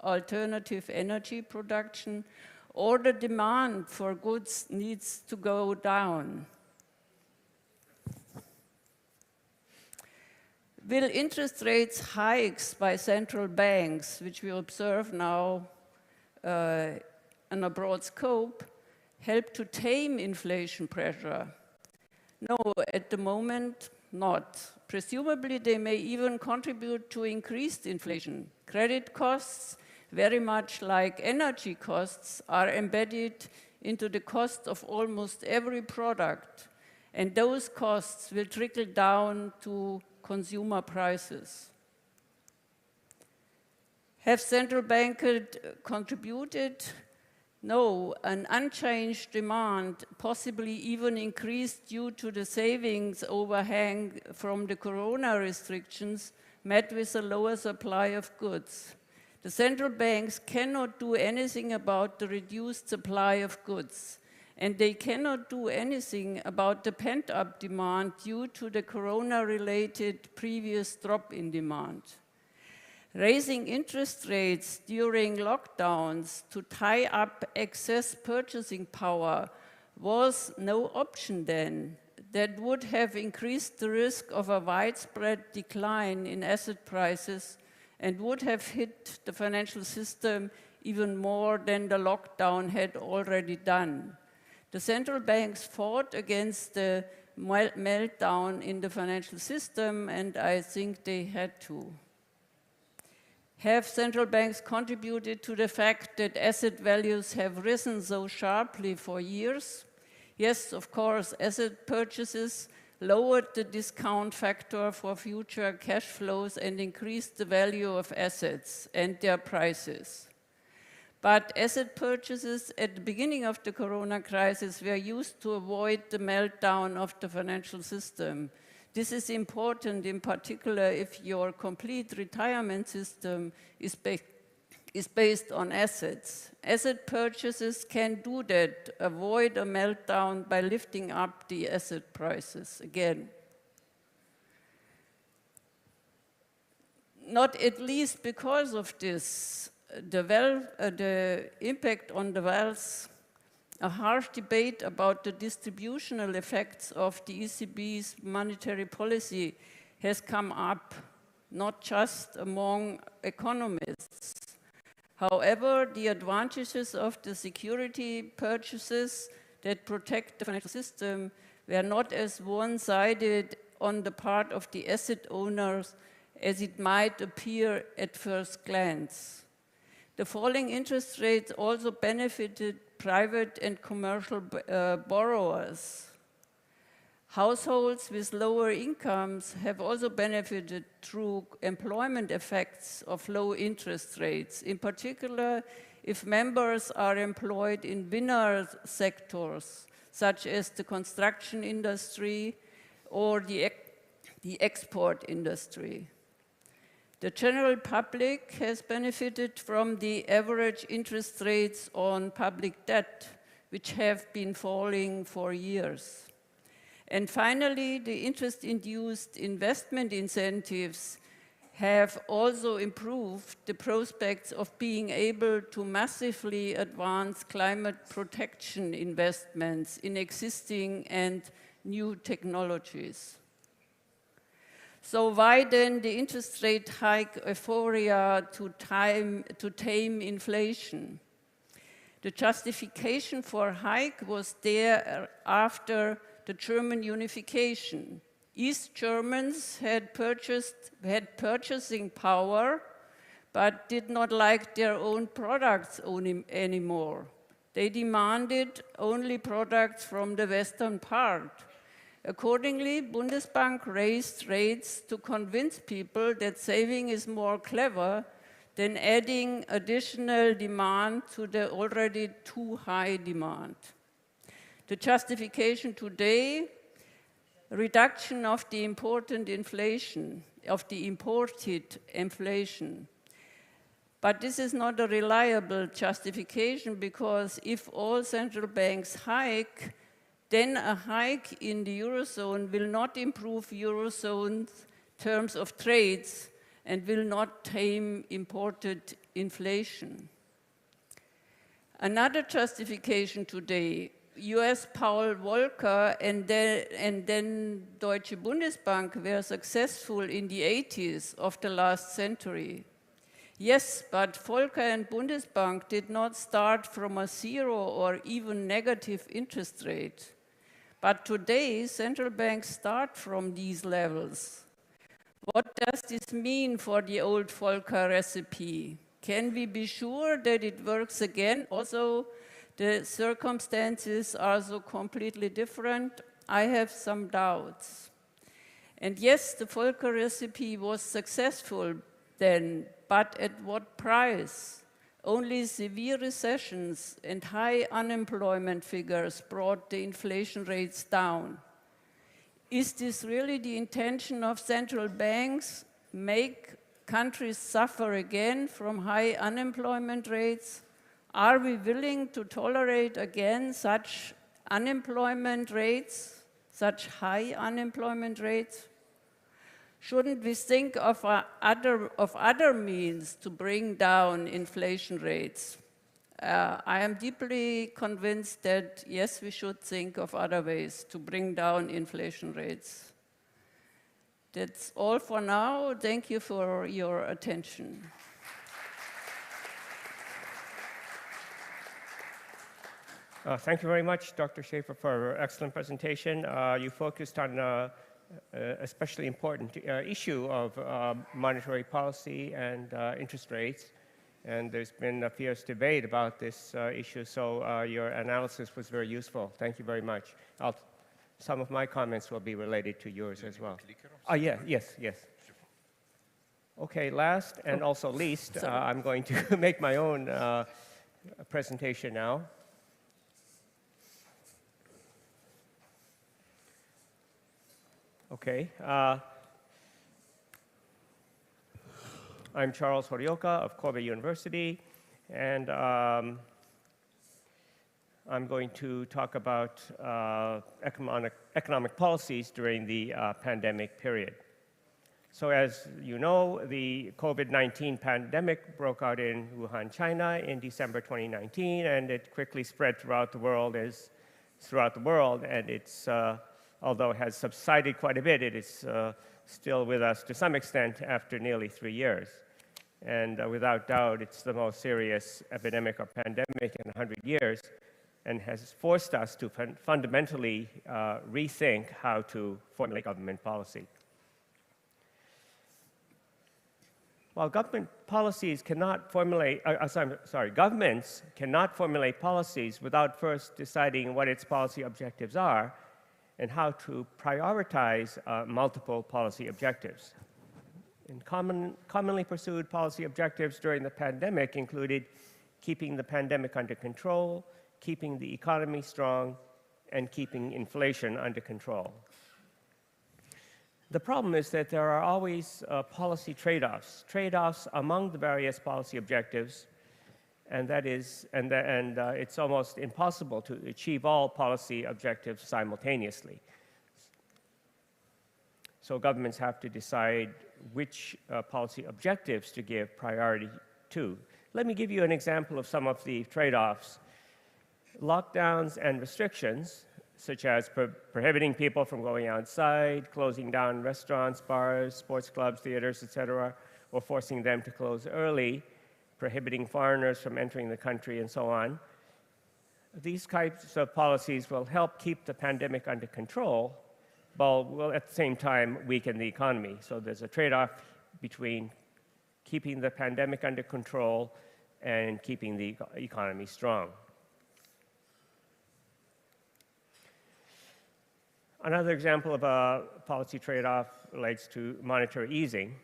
alternative energy production, or the demand for goods needs to go down. Will interest rates hikes by central banks, which we observe now in a broad scope, help to tame inflation pressure? No, at the moment, not. Presumably, they may even contribute to increased inflation. Credit costs, very much like energy costs, are embedded into the cost of almost every product, and those costs will trickle down to consumer prices. Have central banks contributed? No, an unchanged demand, possibly even increased due to the savings overhang from the corona restrictions, met with a lower supply of goods. The central banks cannot do anything about the reduced supply of goods, and they cannot do anything about the pent-up demand due to the corona-related previous drop in demand. Raising interest rates during lockdowns to tie up excess purchasing power was no option then. That would have increased the risk of a widespread decline in asset prices and would have hit the financial system even more than the lockdown had already done. The central banks fought against the meltdown in the financial system, and I think they had to. Have central banks contributed to the fact that asset values have risen so sharply for years? Yes, of course, asset purchases lowered the discount factor for future cash flows and increased the value of assets and their prices. But asset purchases at the beginning of the corona crisis were used to avoid the meltdown of the financial system. This is important in particular if your complete retirement system is based on assets. Asset purchases can do that, avoid a meltdown by lifting up the asset prices again. Not at least because of this, the impact on the wealth. A harsh debate about the distributional effects of the ECB's monetary policy has come up. not just among economists. However, the advantages of the security purchases that protect the financial system were not as one-sided on the part of the asset owners as it might appear at first glance. The falling interest rates also benefited private and commercial borrowers. Households with lower incomes have also benefited through employment effects of low interest rates, in particular if members are employed in winner sectors, such as the construction industry or the export industry. The general public has benefited from the average interest rates on public debt, which have been falling for years. And finally, the interest-induced investment incentives have also improved the prospects of being able to massively advance climate protection investments in existing and new technologies. So why then the interest rate hike euphoria to tame inflation? The justification for hike was there after the German unification. East Germans had purchasing power, but did not like their own products anymore. They demanded only products from the western part. Accordingly, Bundesbank raised rates to convince people that saving is more clever than adding additional demand to the already too high demand. The justification today, reduction of the imported inflation. But this is not a reliable justification because if all central banks hike, then a hike in the Eurozone will not improve Eurozone's terms of trades and will not tame imported inflation. Another justification today, US Paul Volcker and then Deutsche Bundesbank were successful in the 80s of the last century. Yes, but Volcker and Bundesbank did not start from a zero or even negative interest rate. But today, central banks start from these levels. What does this mean for the old Volcker recipe? Can we be sure that it works again? Also, the circumstances are so completely different. I have some doubts. And yes, the Volcker recipe was successful then, but at what price? Only severe recessions and high unemployment figures brought the inflation rates down. Is this really the intention of central banks? Make countries suffer again from high unemployment rates? Are we willing to tolerate again such unemployment rates, such high unemployment rates? Shouldn't we think of other means to bring down inflation rates? I am deeply convinced that, yes, we should think of other ways to bring down inflation rates. That's all for now. Thank you for your attention. Thank you very much, Dr. Schaefer, for an excellent presentation. You focused on an especially important issue of monetary policy and interest rates. And there's been a fierce debate about this issue, so your analysis was very useful. Thank you very much. Some of my comments will be related to yours as well. Yes. Okay, last and also least, I'm going to make my own presentation now. Okay. I'm Charles Horioka of Kobe University, and I'm going to talk about economic policies during the pandemic period. So as you know, the COVID-19 pandemic broke out in Wuhan, China in December 2019, and it quickly spread throughout the world, and it's although it has subsided quite a bit, it is still with us to some extent after nearly 3 years. And without doubt, it's the most serious epidemic or pandemic in 100 years and has forced us to fundamentally rethink how to formulate government policy. While government policies cannot formulate, governments cannot formulate policies without first deciding what its policy objectives are and how to prioritize multiple policy objectives. And commonly pursued policy objectives during the pandemic included keeping the pandemic under control, keeping the economy strong, and keeping inflation under control. The problem is that there are always policy trade-offs among the various policy objectives, and it's almost impossible to achieve all policy objectives simultaneously. So governments have to decide which policy objectives to give priority to. Let me give you an example of some of the trade-offs. Lockdowns and restrictions, such as prohibiting people from going outside, closing down restaurants, bars, sports clubs, theaters, etc., or forcing them to close early, prohibiting foreigners from entering the country, and so on. These types of policies will help keep the pandemic under control, but will at the same time weaken the economy. So there's a trade-off between keeping the pandemic under control and keeping the economy strong. Another example of a policy trade-off relates to monetary easing.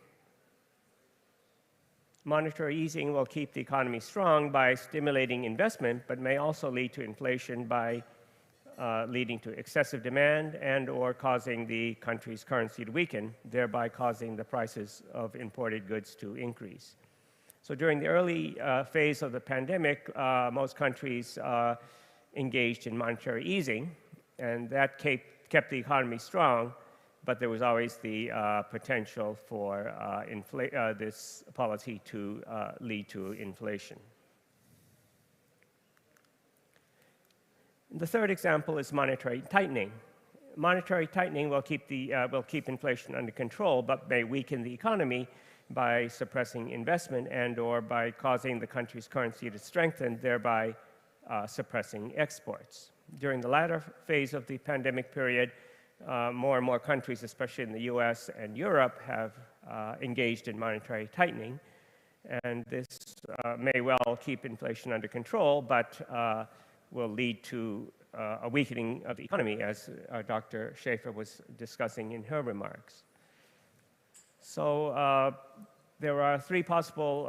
Monetary easing will keep the economy strong by stimulating investment, but may also lead to inflation by leading to excessive demand and/or causing the country's currency to weaken, thereby causing the prices of imported goods to increase. So during the early phase of the pandemic, most countries engaged in monetary easing, and that kept the economy strong, but there was always the potential for this policy to lead to inflation. The third example is monetary tightening. Monetary tightening will keep inflation under control, but may weaken the economy by suppressing investment and/or by causing the country's currency to strengthen, thereby suppressing exports. During the latter phase of the pandemic period, more and more countries, especially in the US and Europe, have engaged in monetary tightening. And this may well keep inflation under control, but will lead to a weakening of the economy, as Dr. Schaefer was discussing in her remarks. So there are three possible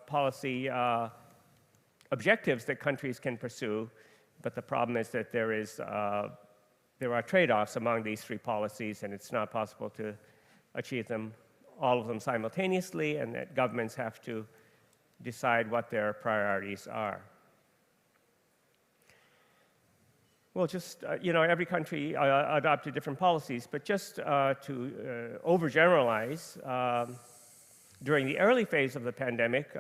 policy objectives that countries can pursue, but the problem is that there are trade-offs among these three policies, and it's not possible to achieve them, all of them simultaneously, and that governments have to decide what their priorities are. Well, just, every country adopted different policies, but just to overgeneralize, during the early phase of the pandemic,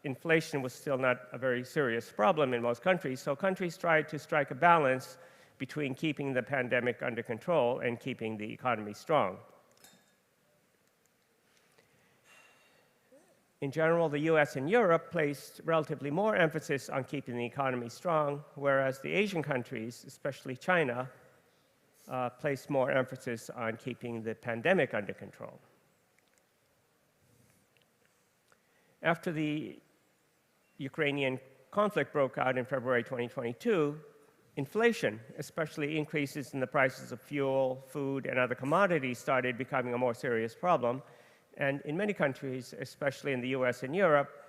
inflation was still not a very serious problem in most countries, so countries tried to strike a balance between keeping the pandemic under control and keeping the economy strong. In general, the US and Europe placed relatively more emphasis on keeping the economy strong, whereas the Asian countries, especially China, placed more emphasis on keeping the pandemic under control. After the Ukrainian conflict broke out in February 2022, inflation, especially increases in the prices of fuel, food, and other commodities, started becoming a more serious problem. And in many countries, especially in the US and Europe,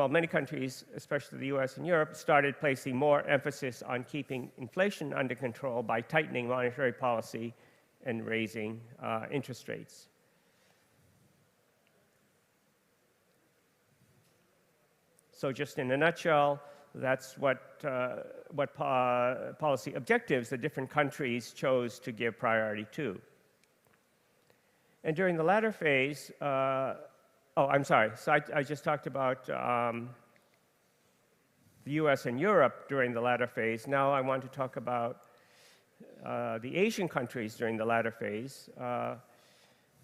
many countries, especially the US and Europe, started placing more emphasis on keeping inflation under control by tightening monetary policy and raising interest rates. So just in a nutshell, that's what policy objectives the different countries chose to give priority to. And during the latter phase, so I just talked about the US and Europe during the latter phase. Now I want to talk about the Asian countries during the latter phase.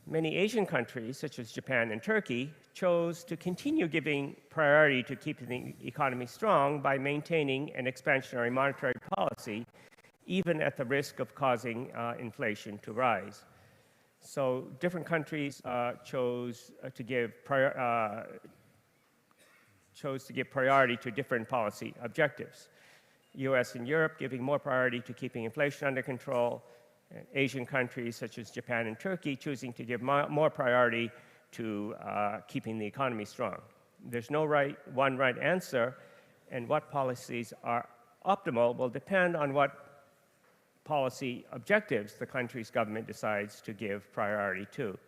Many Asian countries, such as Japan and Turkey, chose to continue giving priority to keeping the economy strong by maintaining an expansionary monetary policy, even at the risk of causing inflation to rise. So different countries chose to give priority to different policy objectives. US and Europe giving more priority to keeping inflation under control, and Asian countries such as Japan and Turkey choosing to give more priority to keeping the economy strong. There's no one right answer, and what policies are optimal will depend on what policy objectives the country's government decides to give priority to.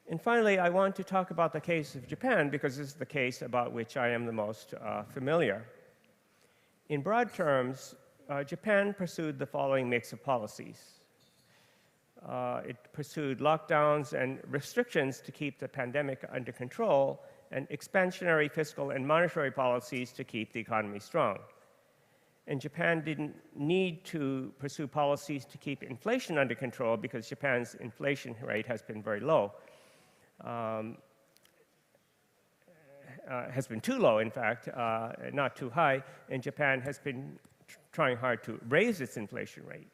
And finally, I want to talk about the case of Japan because this is the case about which I am the most familiar. In broad terms, Japan pursued the following mix of policies. It pursued lockdowns and restrictions to keep the pandemic under control, and expansionary fiscal and monetary policies to keep the economy strong. And Japan didn't need to pursue policies to keep inflation under control because Japan's inflation rate has been very low. Has been too low, in fact, not too high, and Japan has been trying hard to raise its inflation rate.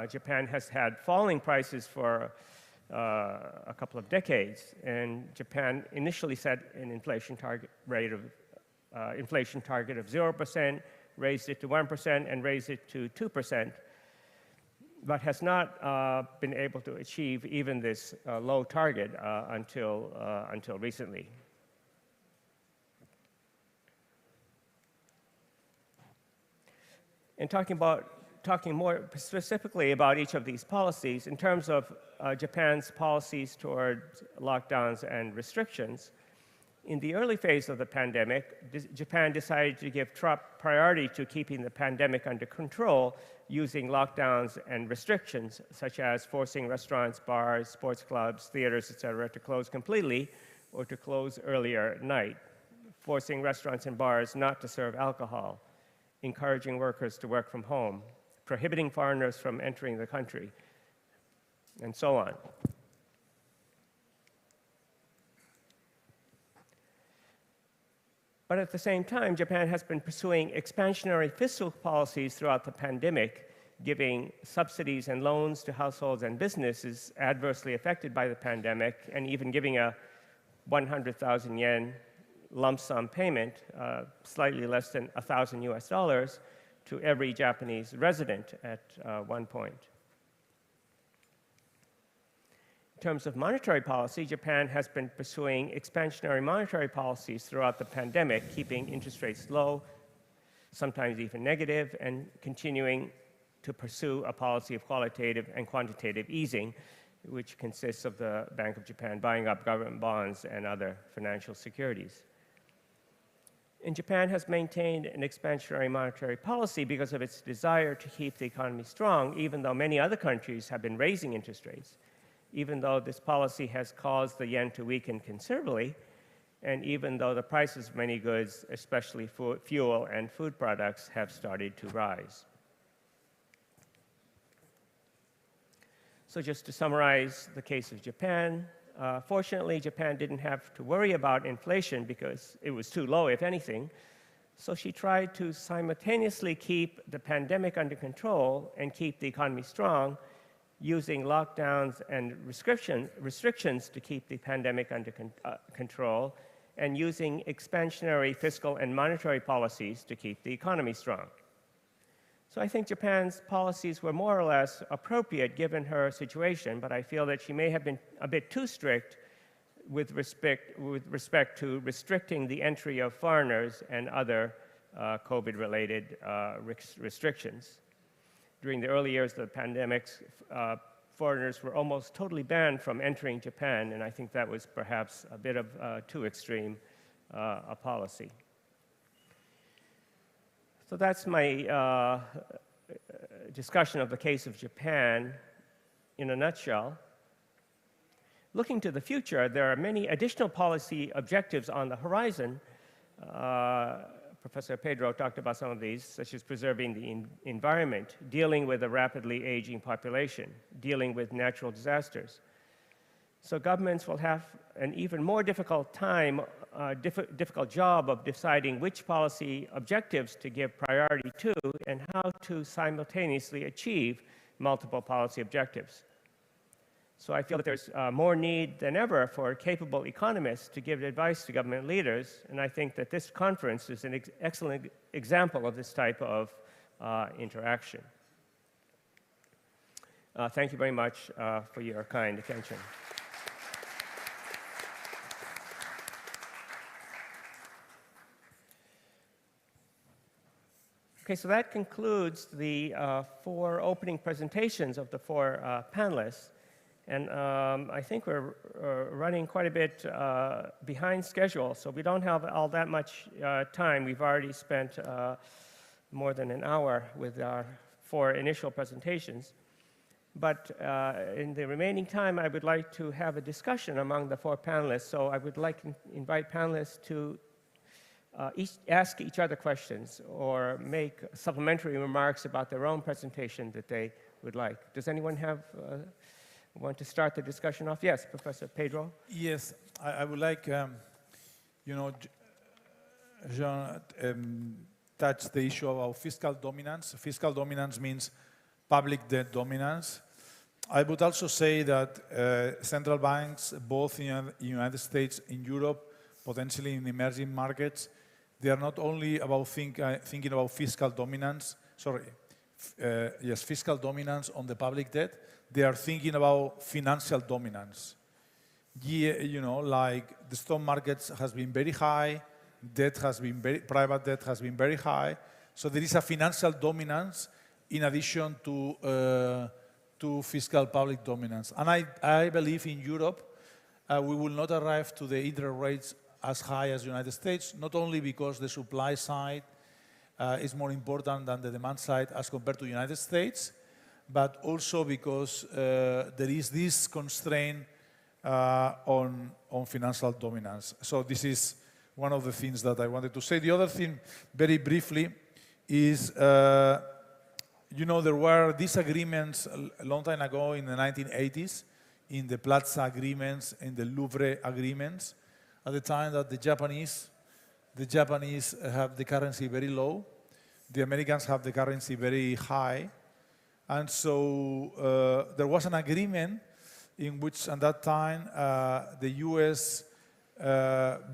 Japan has had falling prices for a couple of decades, and Japan initially set an inflation target of 0%, raised it to 1%, and raised it to 2%, but has not been able to achieve even this low target until recently. And talking more specifically about each of these policies, in terms of Japan's policies toward lockdowns and restrictions, in the early phase of the pandemic, Japan decided to give top priority to keeping the pandemic under control using lockdowns and restrictions, such as forcing restaurants, bars, sports clubs, theaters, etc., to close completely or to close earlier at night, forcing restaurants and bars not to serve alcohol, encouraging workers to work from home, prohibiting foreigners from entering the country, and so on. But at the same time, Japan has been pursuing expansionary fiscal policies throughout the pandemic, giving subsidies and loans to households and businesses adversely affected by the pandemic, and even giving a 100,000 yen lump sum payment, slightly less than $1,000 to every Japanese resident at one point. In terms of monetary policy, Japan has been pursuing expansionary monetary policies throughout the pandemic, keeping interest rates low, sometimes even negative, and continuing to pursue a policy of qualitative and quantitative easing, which consists of the Bank of Japan buying up government bonds and other financial securities. And Japan has maintained an expansionary monetary policy because of its desire to keep the economy strong, even though many other countries have been raising interest rates, even though this policy has caused the yen to weaken considerably, and even though the prices of many goods, especially fuel and food products, have started to rise. So just to summarize the case of Japan, fortunately, Japan didn't have to worry about inflation because it was too low, if anything. So she tried to simultaneously keep the pandemic under control and keep the economy strong, using lockdowns and restrictions to keep the pandemic under control, and using expansionary fiscal and monetary policies to keep the economy strong. So I think Japan's policies were more or less appropriate given her situation, but I feel that she may have been a bit too strict with respect to restricting the entry of foreigners and other COVID-related restrictions. During the early years of the pandemic, foreigners were almost totally banned from entering Japan, and I think that was perhaps a bit of too extreme a policy. So that's my discussion of the case of Japan in a nutshell. Looking to the future, there are many additional policy objectives on the horizon, Professor Pedro talked about some of these, such as preserving the environment, dealing with a rapidly aging population, dealing with natural disasters. So governments will have an even more difficult time, difficult job of deciding which policy objectives to give priority to and how to simultaneously achieve multiple policy objectives. So I feel that there's more need than ever for capable economists to give advice to government leaders, and I think that this conference is an excellent example of this type of interaction. Thank you very much for your kind attention. Okay, so that concludes the 4 opening presentations of the 4 panelists. And I think we're running quite a bit behind schedule, so we don't have all that much time. We've already spent more than an hour with our 4 initial presentations. But in the remaining time, I would like to have a discussion among the 4 panelists. So I would like to invite panelists to ask each other questions or make supplementary remarks about their own presentation that they would like. Does anyone want to start the discussion off? Yes, Professor Pedro. Yes, I would like, Jean touched the issue about fiscal dominance. Fiscal dominance means public debt dominance. I would also say that central banks, both in the United States, in Europe, potentially in emerging markets, they are not only about thinking about fiscal dominance, fiscal dominance on the public debt, they are thinking about financial dominance. Like the stock market has been very high, private debt has been very high, so there is a financial dominance in addition to fiscal public dominance. And I believe in Europe, we will not arrive to the interest rates as high as the United States, not only because the supply side is more important than the demand side as compared to the United States, but also because there is this constraint on financial dominance. So this is one of the things that I wanted to say. The other thing, very briefly, is there were disagreements a long time ago in the 1980s, in the Plaza agreements, in the Louvre agreements, at the time that the Japanese have the currency very low, the Americans have the currency very high, and so there was an agreement in which, at that time, the US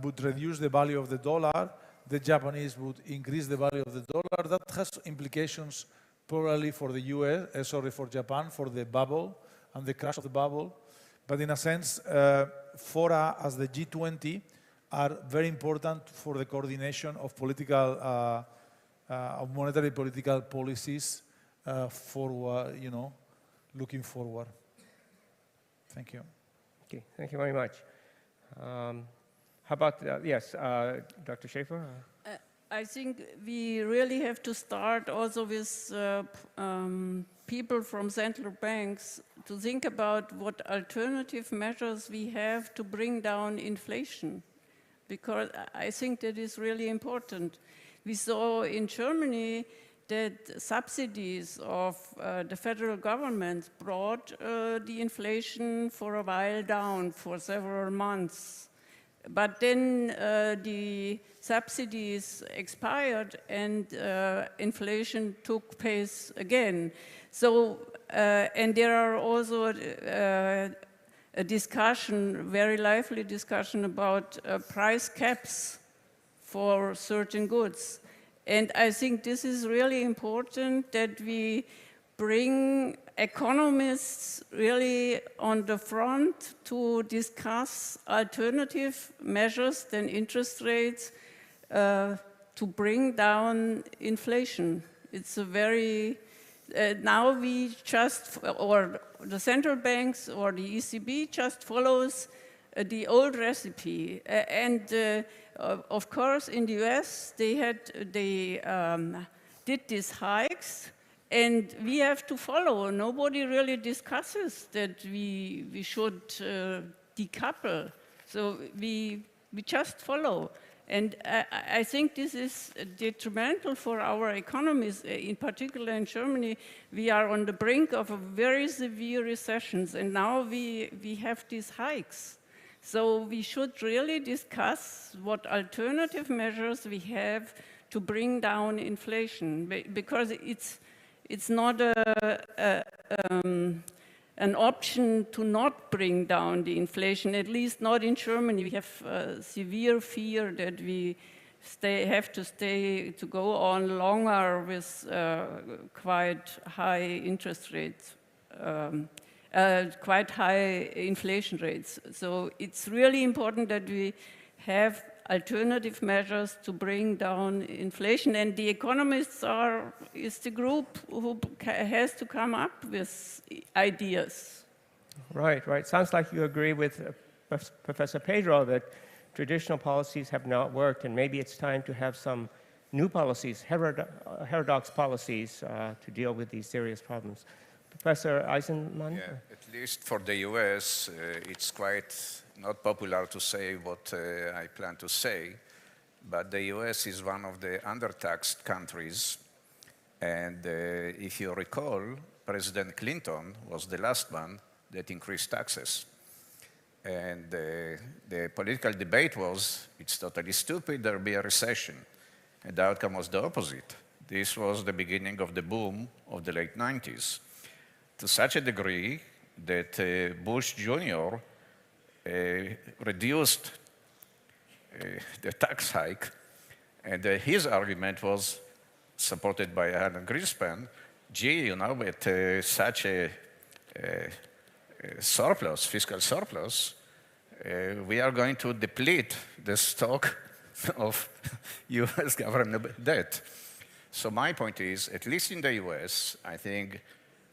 would reduce the value of the dollar, the Japanese would increase the value of the dollar. That has implications probably for the US, for Japan, for the bubble and the crash of the bubble. But in a sense, fora as the G20 are very important for the coordination of political, of monetary political policies forward, looking forward. Thank you. Okay, thank you very much. How about, Dr. Schaefer? I think we really have to start also with people from central banks to think about what alternative measures we have to bring down inflation, because I think that is really important. We saw in Germany that subsidies of the federal government brought the inflation for a while down for several months. But then the subsidies expired and inflation took pace again. So, and there are also a discussion, very lively discussion about price caps for certain goods. And I think this is really important that we bring economists really on the front to discuss alternative measures than interest rates to bring down inflation. It's a very, now we just, or the central banks or the ECB just follows the old recipe. And of course, in the US, they did these hikes, and we have to follow. Nobody really discusses that we should decouple. So we just follow. And I think this is detrimental for our economies. In particular in Germany, we are on the brink of a very severe recessions, and now we have these hikes. So we should really discuss what alternative measures we have to bring down inflation, because it's not an option to not bring down the inflation, at least not in Germany. We have severe fear that we have to go on longer with quite high interest rates, quite high inflation rates. So it's really important that we have alternative measures to bring down inflation, and the economists is the group who has to come up with ideas. Right, right. Sounds like you agree with Professor Pedro that traditional policies have not worked, and maybe it's time to have some new policies, heterodox policies, to deal with these serious problems. Professor Eisenmann? Yeah, at least for the US, it's quite not popular to say what I plan to say, but the US is one of the undertaxed countries. And if you recall, President Clinton was the last one that increased taxes. And the political debate was, it's totally stupid, there'll be a recession. And the outcome was the opposite. This was the beginning of the boom of the late 90s. To such a degree that Bush Jr. Reduced the tax hike, and his argument was supported by Alan Greenspan. Gee, you know, with such a surplus, fiscal surplus, we are going to deplete the stock of US government debt. So my point is, at least in the US, I think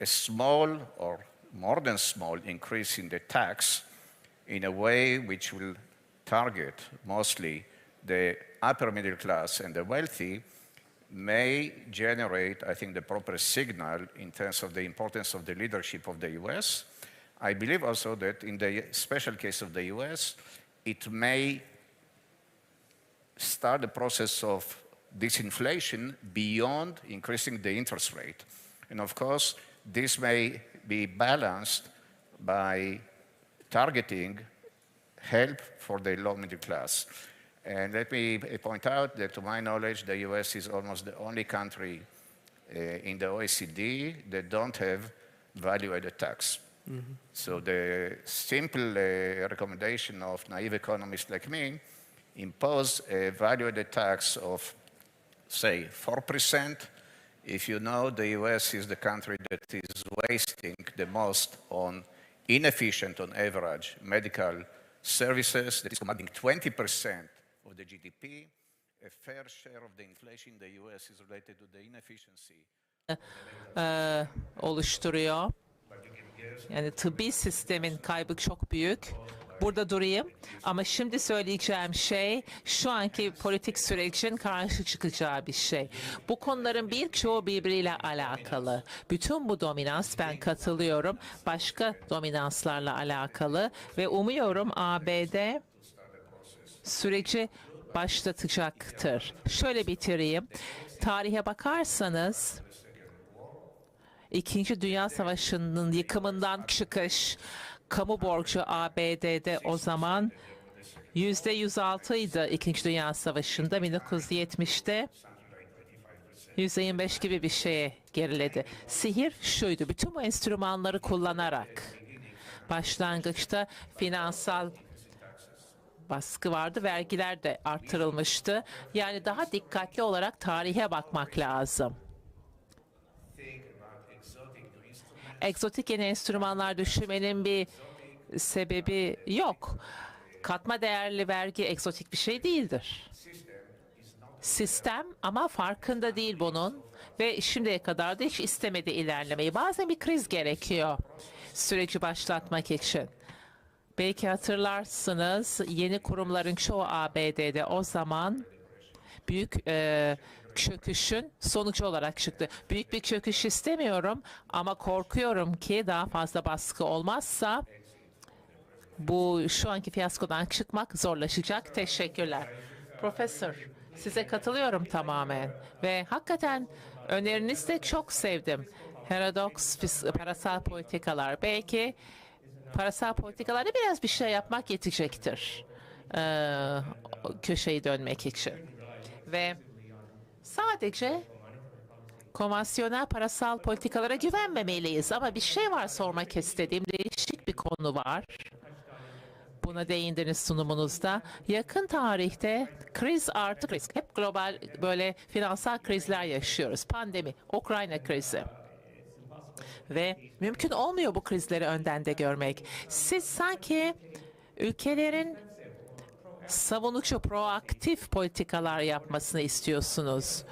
a small or more than small increase in the tax in a way which will target mostly the upper middle class and the wealthy may generate, I think, the proper signal in terms of the importance of the leadership of the US. I believe also that in the special case of the US, it may start the process of disinflation beyond increasing the interest rate. And of course, this may be balanced by targeting help for the low middle class. And let me point out that, to my knowledge, the US is almost the only country in the OECD that don't have value-added tax. Mm-hmm. So the simple recommendation of naive economists like me impose a value-added tax of, say, 4%. If you know, the US is the country that is wasting the most on inefficient, on average, medical services, that is commanding 20% of the GDP. A fair share of the inflation in the US is related to the inefficiency. Oluşturuyor. Yani tıbbi sistemin kaybı çok büyük. Burada durayım ama şimdi söyleyeceğim şey şu anki politik sürecin karşı çıkacağı bir şey. Bu konuların birçoğu birbiriyle alakalı. Bütün bu dominans, ben katılıyorum, başka dominanslarla alakalı ve umuyorum ABD süreci başlatacaktır. Şöyle bitireyim. Tarihe bakarsanız İkinci Dünya Savaşı'nın yıkımından çıkış, kamu borcu ABD'de o zaman %106 idi İkinci Dünya Savaşı'nda, 1970'te %25 gibi bir şeye geriledi. Sihir şuydu, bütün bu enstrümanları kullanarak başlangıçta finansal baskı vardı, vergiler de artırılmıştı. Yani daha dikkatli olarak tarihe bakmak lazım. Egzotik yeni enstrümanlar düşünmenin bir sebebi yok. Katma değerli vergi egzotik bir şey değildir. Sistem ama farkında değil bunun ve şimdiye kadar da hiç istemedi ilerlemeyi. Bazen bir kriz gerekiyor süreci başlatmak için. Belki hatırlarsınız, yeni kurumların çoğu ABD'de o zaman büyük çöküşün sonucu olarak çıktı. Büyük bir çöküş istemiyorum ama korkuyorum ki daha fazla baskı olmazsa bu şu anki fiyaskodan çıkmak zorlaşacak. Teşekkürler. Profesör, size katılıyorum tamamen ve hakikaten önerinizi de çok sevdim. Heterodoks parasal politikalar. Belki parasal politikalarda biraz bir şey yapmak yetecektir. Köşeyi dönmek için. Ve sadece konvansiyonel parasal politikalara güvenmemeliyiz. Ama bir şey var sormak istediğim, değişik bir konu var. Buna değindiniz sunumunuzda. Yakın tarihte kriz artı kriz. Hep global böyle finansal krizler yaşıyoruz. Pandemi, Ukrayna krizi. Ve mümkün olmuyor bu krizleri önden de görmek. Siz sanki ülkelerin savunucu, proaktif politikalar yapmasını istiyorsunuz.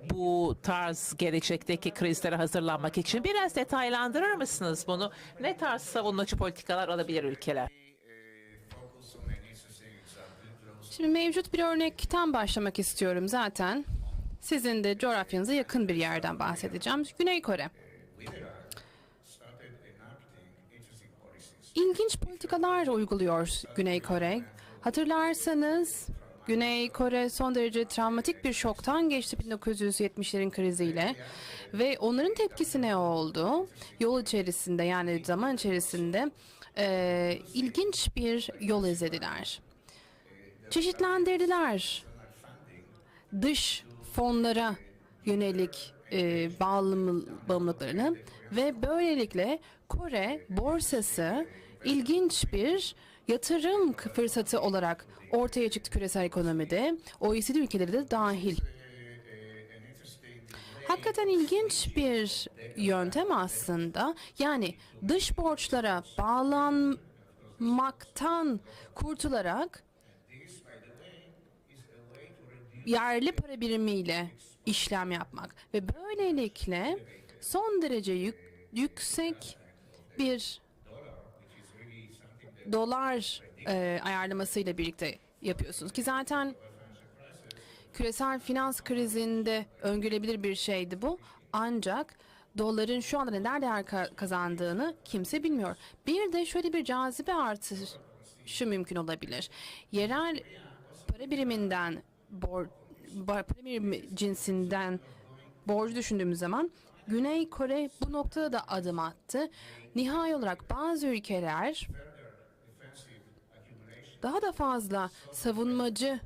Bu tarz gelecekteki krizlere hazırlanmak için biraz detaylandırır mısınız bunu? Ne tarz savunucu politikalar alabilir ülkeler? Şimdi mevcut bir örnekten başlamak istiyorum zaten. Sizin de coğrafyanıza yakın bir yerden bahsedeceğim. Güney Kore. İlginç politikalar uyguluyor Güney Kore. Hatırlarsanız Güney Kore son derece travmatik bir şoktan geçti 1970'lerin kriziyle ve onların tepkisi ne oldu? Yol içerisinde yani zaman içerisinde ilginç bir yol izlediler. Çeşitlendirdiler. Dış fonlara yönelik bağımlılıklarını ve böylelikle Kore borsası ilginç bir yatırım fırsatı olarak ortaya çıktı küresel ekonomide. OECD ülkeleri de dahil. Hakikaten ilginç bir yöntem aslında. Yani dış borçlara bağlanmaktan kurtularak yerli para birimiyle işlem yapmak ve böylelikle son derece yüksek bir dolar ayarlamasıyla birlikte yapıyorsunuz ki zaten küresel finans krizinde öngörülebilir bir şeydi bu. Ancak doların şu anda neler değer kazandığını kimse bilmiyor. Bir de şöyle bir cazibe artışı mümkün olabilir. Yerel para biriminden para birimi cinsinden borcu düşündüğümüz zaman Güney Kore bu noktada da adım attı. Nihai olarak bazı ülkeler daha da fazla savunmacı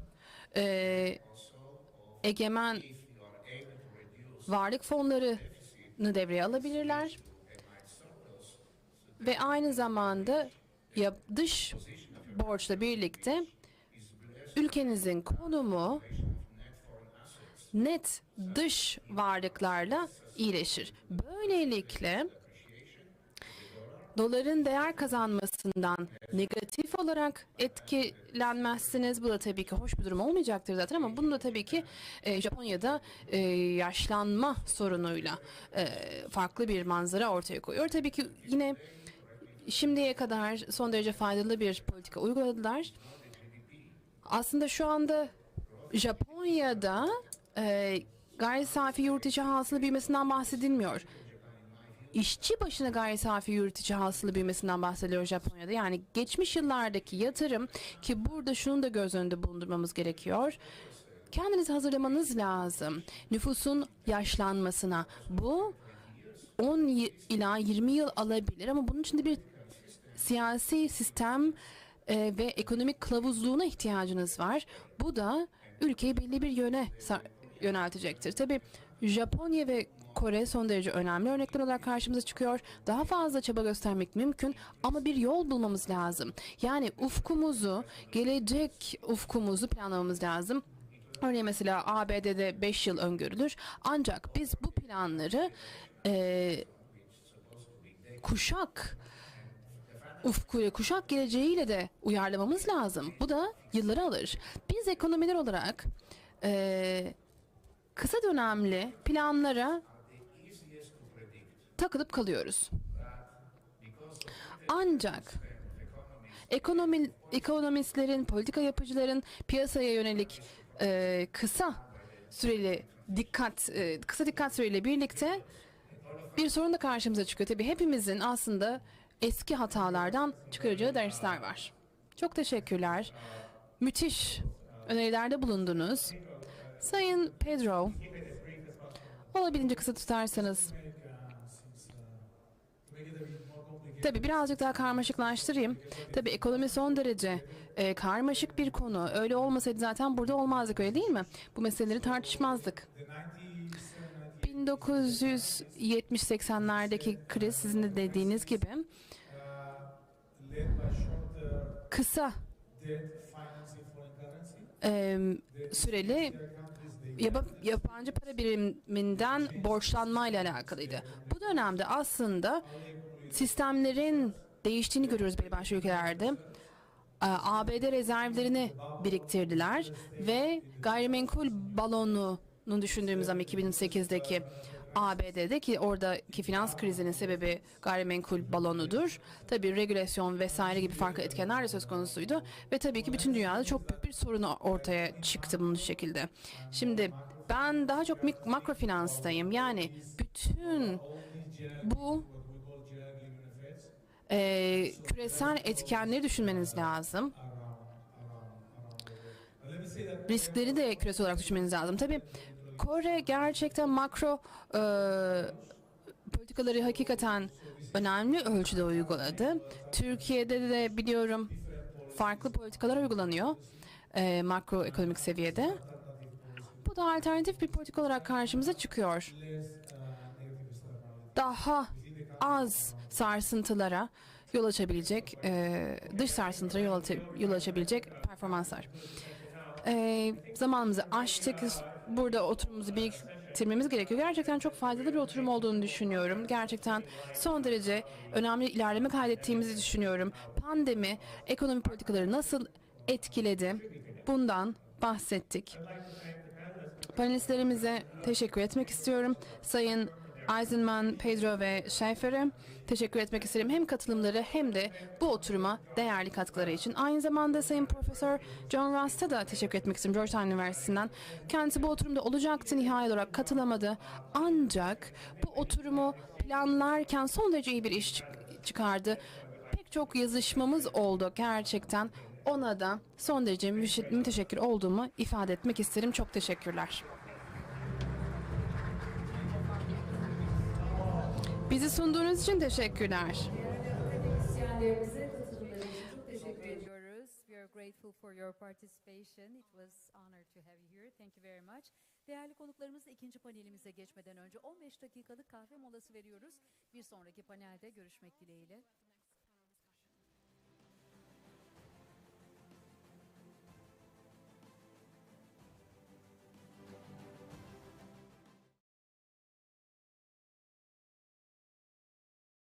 egemen varlık fonlarını devreye alabilirler. Ve aynı zamanda dış borçla birlikte ülkenizin konumu net dış varlıklarla iyileşir. Böylelikle doların değer kazanmasından negatif olarak etkilenmezsiniz. Bu da tabii ki hoş bir durum olmayacaktır zaten ama bunu da tabii ki Japonya'da yaşlanma sorunuyla farklı bir manzara ortaya koyuyor. Tabii ki yine şimdiye kadar son derece faydalı bir politika uyguladılar. Aslında şu anda Japonya'da gayri safi yurt içi hasıla büyümesinden bahsedilmiyor. İşçi başına gayri safi yurt içi hasıla büyümesinden bahsediliyor Japonya'da. Yani geçmiş yıllardaki yatırım ki burada şunu da göz önünde bulundurmamız gerekiyor. Kendinizi hazırlamanız lazım. Nüfusun yaşlanmasına. Bu 10 ila 20 yıl alabilir ama bunun için de bir siyasi sistem ve ekonomik kılavuzluğuna ihtiyacınız var. Bu da ülkeyi belli bir yöne yöneltecektir. Tabii Japonya ve Kore son derece önemli örnekler olarak karşımıza çıkıyor. Daha fazla çaba göstermek mümkün ama bir yol bulmamız lazım. Yani ufkumuzu, gelecek ufkumuzu planlamamız lazım. Örneğin mesela ABD'de 5 yıl öngörülür. Ancak biz bu planları kuşak ufkuyla, kuşak geleceğiyle de uyarlamamız lazım. Bu da yılları alır. Biz ekonomiler olarak kısa dönemli planlara takılıp kalıyoruz. Ancak ekonomistlerin, politika yapıcıların piyasaya yönelik kısa dikkat süreyle birlikte bir sorun da karşımıza çıkıyor. Tabii hepimizin aslında eski hatalardan çıkaracağı dersler var. Çok teşekkürler. Müthiş önerilerde bulundunuz. Sayın Pedro, olabildiğince kısa tutarsanız. Tabii birazcık daha karmaşıklaştırayım. Tabii ekonomi son derece karmaşık bir konu. Öyle olmasaydı zaten burada olmazdık, öyle değil mi? Bu meseleleri tartışmazdık. 1970-80'lerdeki kriz, sizin de dediğiniz gibi kısa süreli yabancı para biriminden borçlanmayla alakalıydı. Bu dönemde aslında sistemlerin değiştiğini görüyoruz belli başlı ülkelerde. ABD rezervlerini biriktirdiler ve gayrimenkul balonunu düşündüğümüz zaman 2008'deki ABD'de, ki oradaki finans krizinin sebebi gayrimenkul balonudur. Tabii regülasyon vesaire gibi farklı etkenler de söz konusuydu ve tabii ki bütün dünyada çok büyük bir sorun ortaya çıktı bunun şekilde. Şimdi ben daha çok makrofinanstayım. Yani bütün bu küresel etkenleri düşünmeniz lazım. Riskleri de küresel olarak düşünmeniz lazım. Tabii Kore gerçekten makro politikaları hakikaten önemli ölçüde uyguladı. Türkiye'de de biliyorum farklı politikalar uygulanıyor makro ekonomik seviyede. Bu da alternatif bir politika olarak karşımıza çıkıyor. Daha az sarsıntılara yol açabilecek, dış sarsıntılara yol açabilecek performanslar. Zamanımızı aştık. Burada oturumumuzu biriktirmemiz gerekiyor. Gerçekten çok faydalı bir oturum olduğunu düşünüyorum. Gerçekten son derece önemli ilerleme kaydettiğimizi düşünüyorum. Pandemi ekonomi politikaları nasıl etkiledi? Bundan bahsettik. Panelistlerimize teşekkür etmek istiyorum. Sayın Eisenmann, Pedro ve Schaeffer'e teşekkür etmek isterim. Hem katılımları hem de bu oturuma değerli katkıları için. Aynı zamanda Sayın Profesör John Rust'a da teşekkür etmek isterim, Georgetown Üniversitesi'nden. Kendisi bu oturumda olacaktı, nihai olarak katılamadı. Ancak bu oturumu planlarken son derece iyi bir iş çıkardı. Pek çok yazışmamız oldu gerçekten. Ona da son derece müteşekkir olduğumu ifade etmek isterim. Çok teşekkürler. Bizi sunduğunuz için teşekkürler. Akademisyenlerimize katılımları için çok teşekkür ediyoruz. We are grateful for your participation. It was honor to have you here. Thank you very much. Değerli konuklarımızla ikinci panelimize geçmeden önce 15 dakikalık kahve molası veriyoruz. Bir sonraki panelde görüşmek dileğiyle.